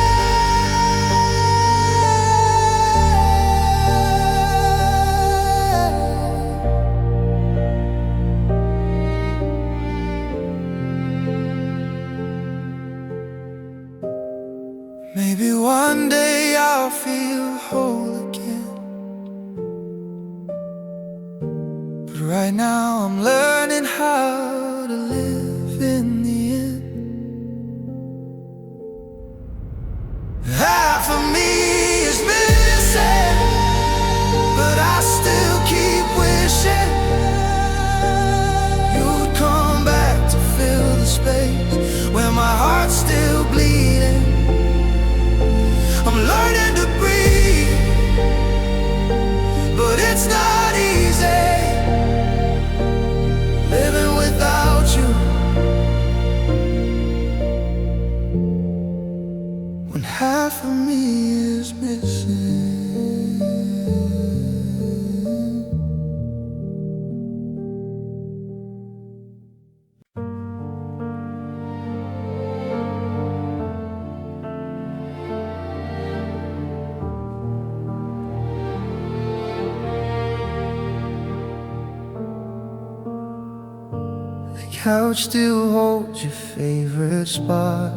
Maybe one day I'll feel whole again, but right now I'm learning how to live in the end. Half of me is missing, but I still keep wishing you'd come back to fill the space where my heart's still bleeding. I'm learning to breathe, but it's not easy living without you. When half of me is missing. The couch still holds your favorite spot.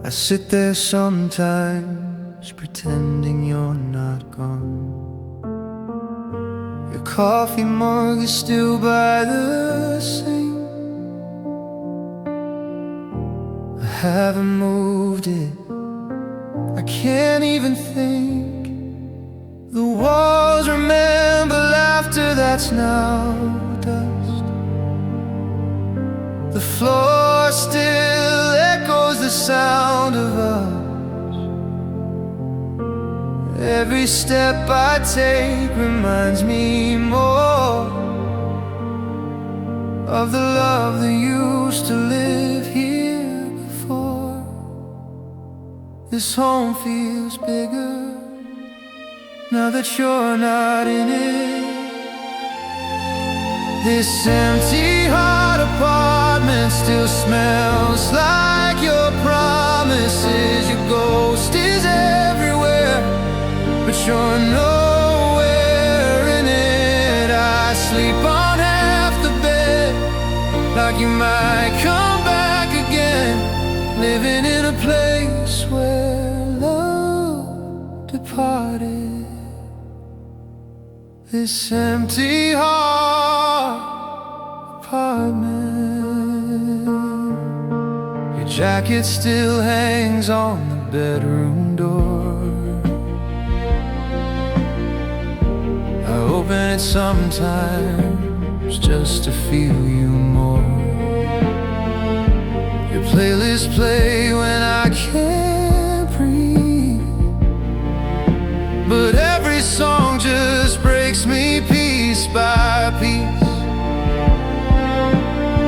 I sit there sometimes pretending you're not gone. Your coffee mug is still by the sink. I haven't moved it, I can't even think. The walls remember laughter that's now dust. The floor still echoes the sound of us. Every step I take reminds me more of the love that used to live This home feels bigger now that you're not in it. This empty heart apartment still smells like your promises. Your ghost is everywhere, but you're nowhere in it. I sleep on half the bed, like you might come back again, living in a place where love departed. This empty heart apartment. Your jacket still hangs on the bedroom door. I open it sometimes just to feel you more. Your playlists play when I can't breathe, but every song just breaks me piece by piece.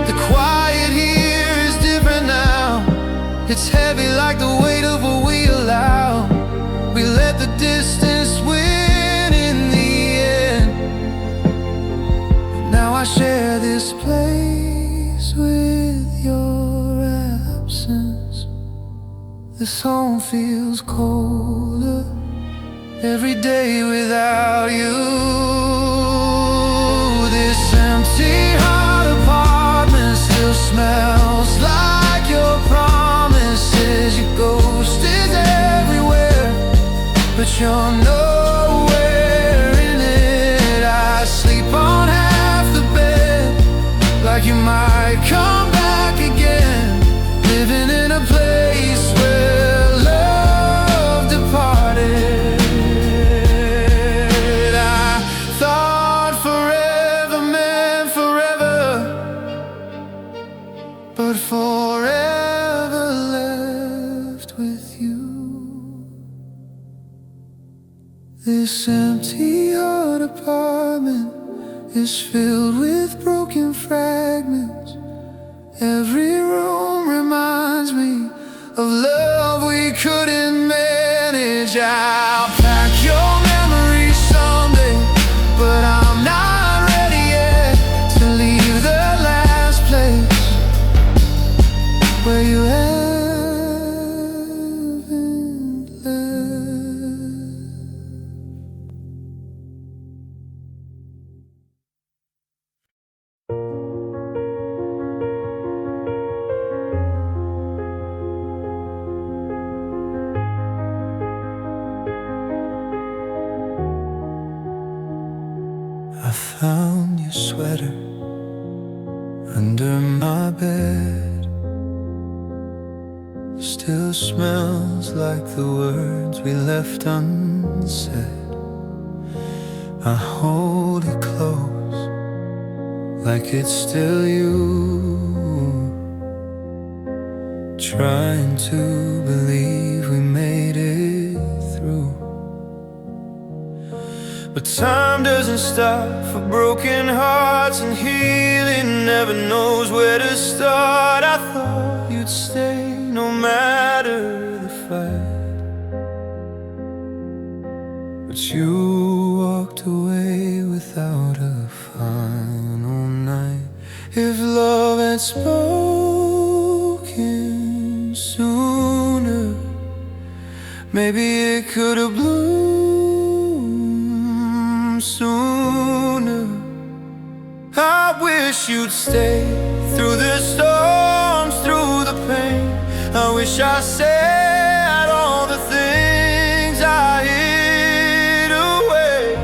The quiet here is different now. It's heavy like the weight of a wheel out. We let the distance win in the end. Now I share this place with your absence. This home feels colder every day without you. This empty heart apartment still smells like your promises. Your ghost is everywhere, but you're nowhere in it. I sleep on half the bed, like you might come back again, living in a place where love departed. But forever left with you. This empty heart apartment is filled with broken fragments. Every room reminds me of love we couldn't manage. I'll pack your memories someday, but I'm not ready yet to leave the last place where you haven't lived. I found your sweater under my bed. Still smells like the words we left unsaid. I hold it close, like it's still you, trying to believe we made it through. But time doesn't stop for broken hearts, and healing never knows where to start. I thought you'd stay no matter the fight, but you walked away without a final night. If love had spoken sooner, maybe it could have bloomed sooner. I wish you'd stay through the storms, through the pain. I wish I said all the things I hid away.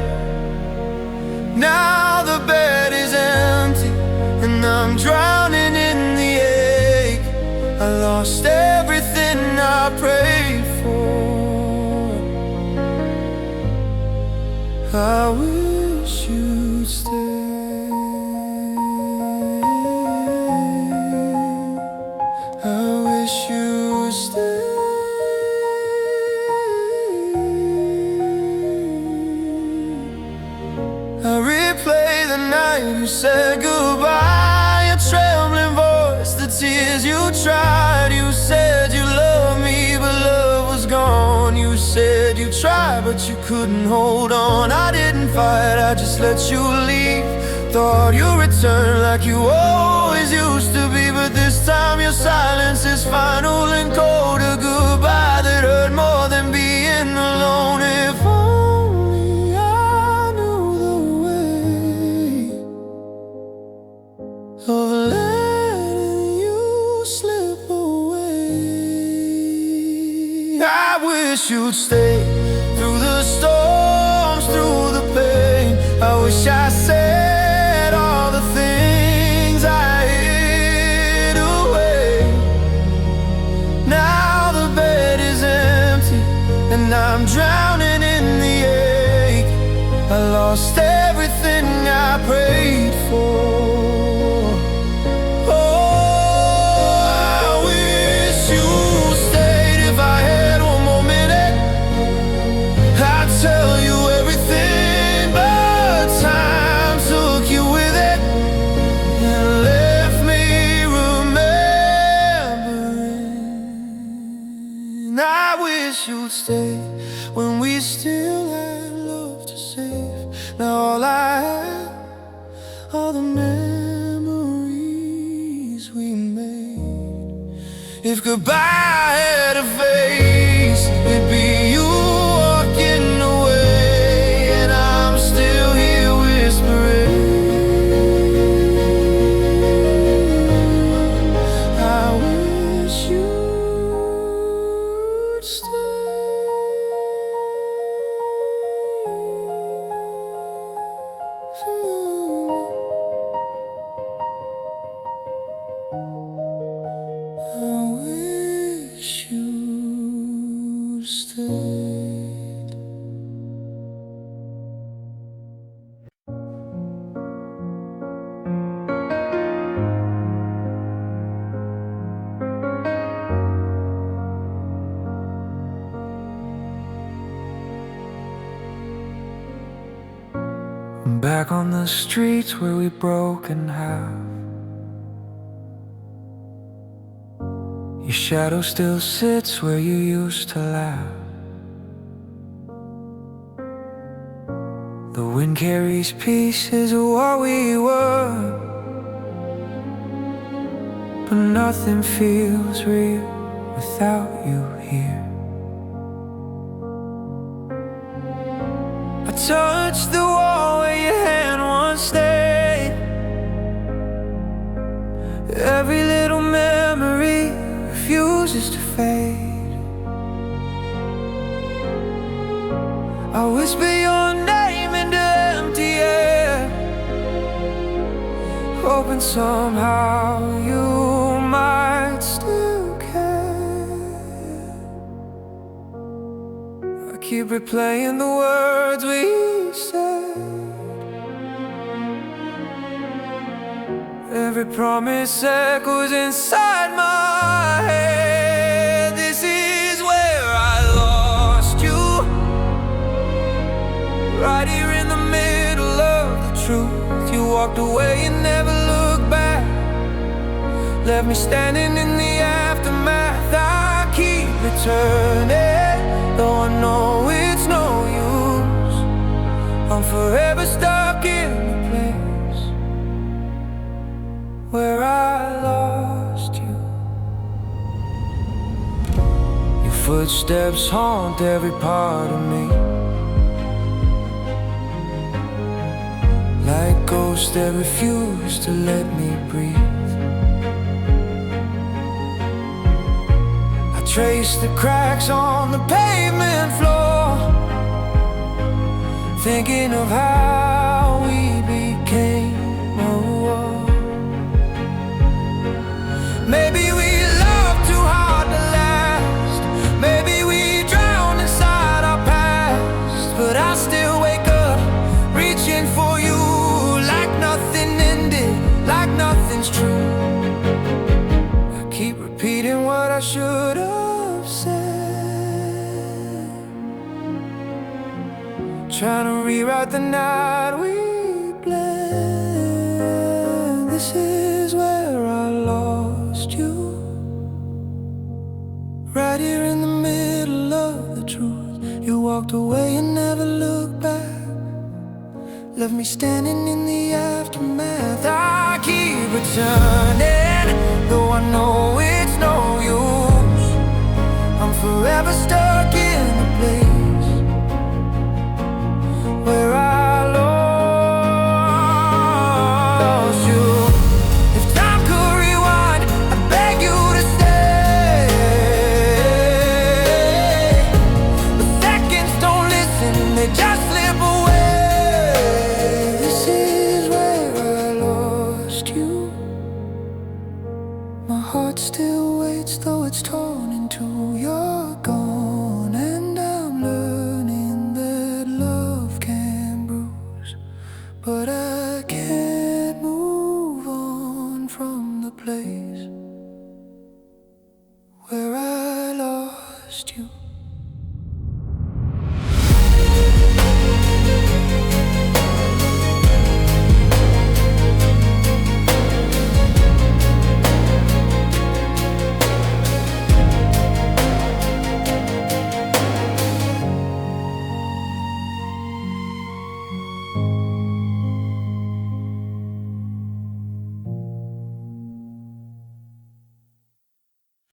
Now the bed is empty and I'm drowning in the ache. I lost everything I prayed for. I wish you'd stay. I wish you would stay. I replay the night you said goodbye, your trembling voice, the tears you tried. You said you loved me, but love was gone. but you couldn't hold on. I didn't fight, I just let you leave. Thought you'd return like you always used to be, but this time your silence is final and cold. A goodbye that hurt more than being alone. If only I knew the way of letting you slip away. I wish you'd stay through the storms, through the pain. I wish I said all the things I hid away. Now the bed is empty and I'm drowning in the ache. I lost everything I prayed for. You'd stay when we still had love to save. Now all I have are the memories we made. If goodbye had a face, it'd be you walking away, and I'm still here whispering. I wish you'd stay. I wish you'd stayed. I'm back on the streets where we broke in half. Your shadow still sits where you used to laugh. The wind carries pieces of what we were, but nothing feels real without you here. I touched the wall where your hand once stayed. Every little memory refuses to fade. I whisper your name into empty air, hoping somehow you might still care. I keep replaying the words we said, every promise echoes inside my head. This is where I lost you, right here in the middle of the truth. You walked away and never looked back, left me standing in the aftermath. I keep returning, though I know it's no use. I'm forever stuck in the place where I lost you. Your footsteps haunt every part of me, like ghosts that refuse to let me breathe. I trace the cracks on the pavement floor, thinking of how we became. Maybe we loved too hard to last, maybe we drowned inside our past, but I still wake up reaching for you, like nothing ended, like nothing's true. I keep repeating what I should have said, trying to rewrite the night we bled. This is where I lost you, right here in the middle of the truth. You walked away and standing in the aftermath. I keep returning, though I know it's no use. I'm forever stuck in a place where I lost you. If time could rewind, I'd beg you to stay, but seconds don't listen, they just slip away. This is where I lost you. My heart still waits, though it's torn in two. You're gone, and I'm learning that love can bruise, but I can't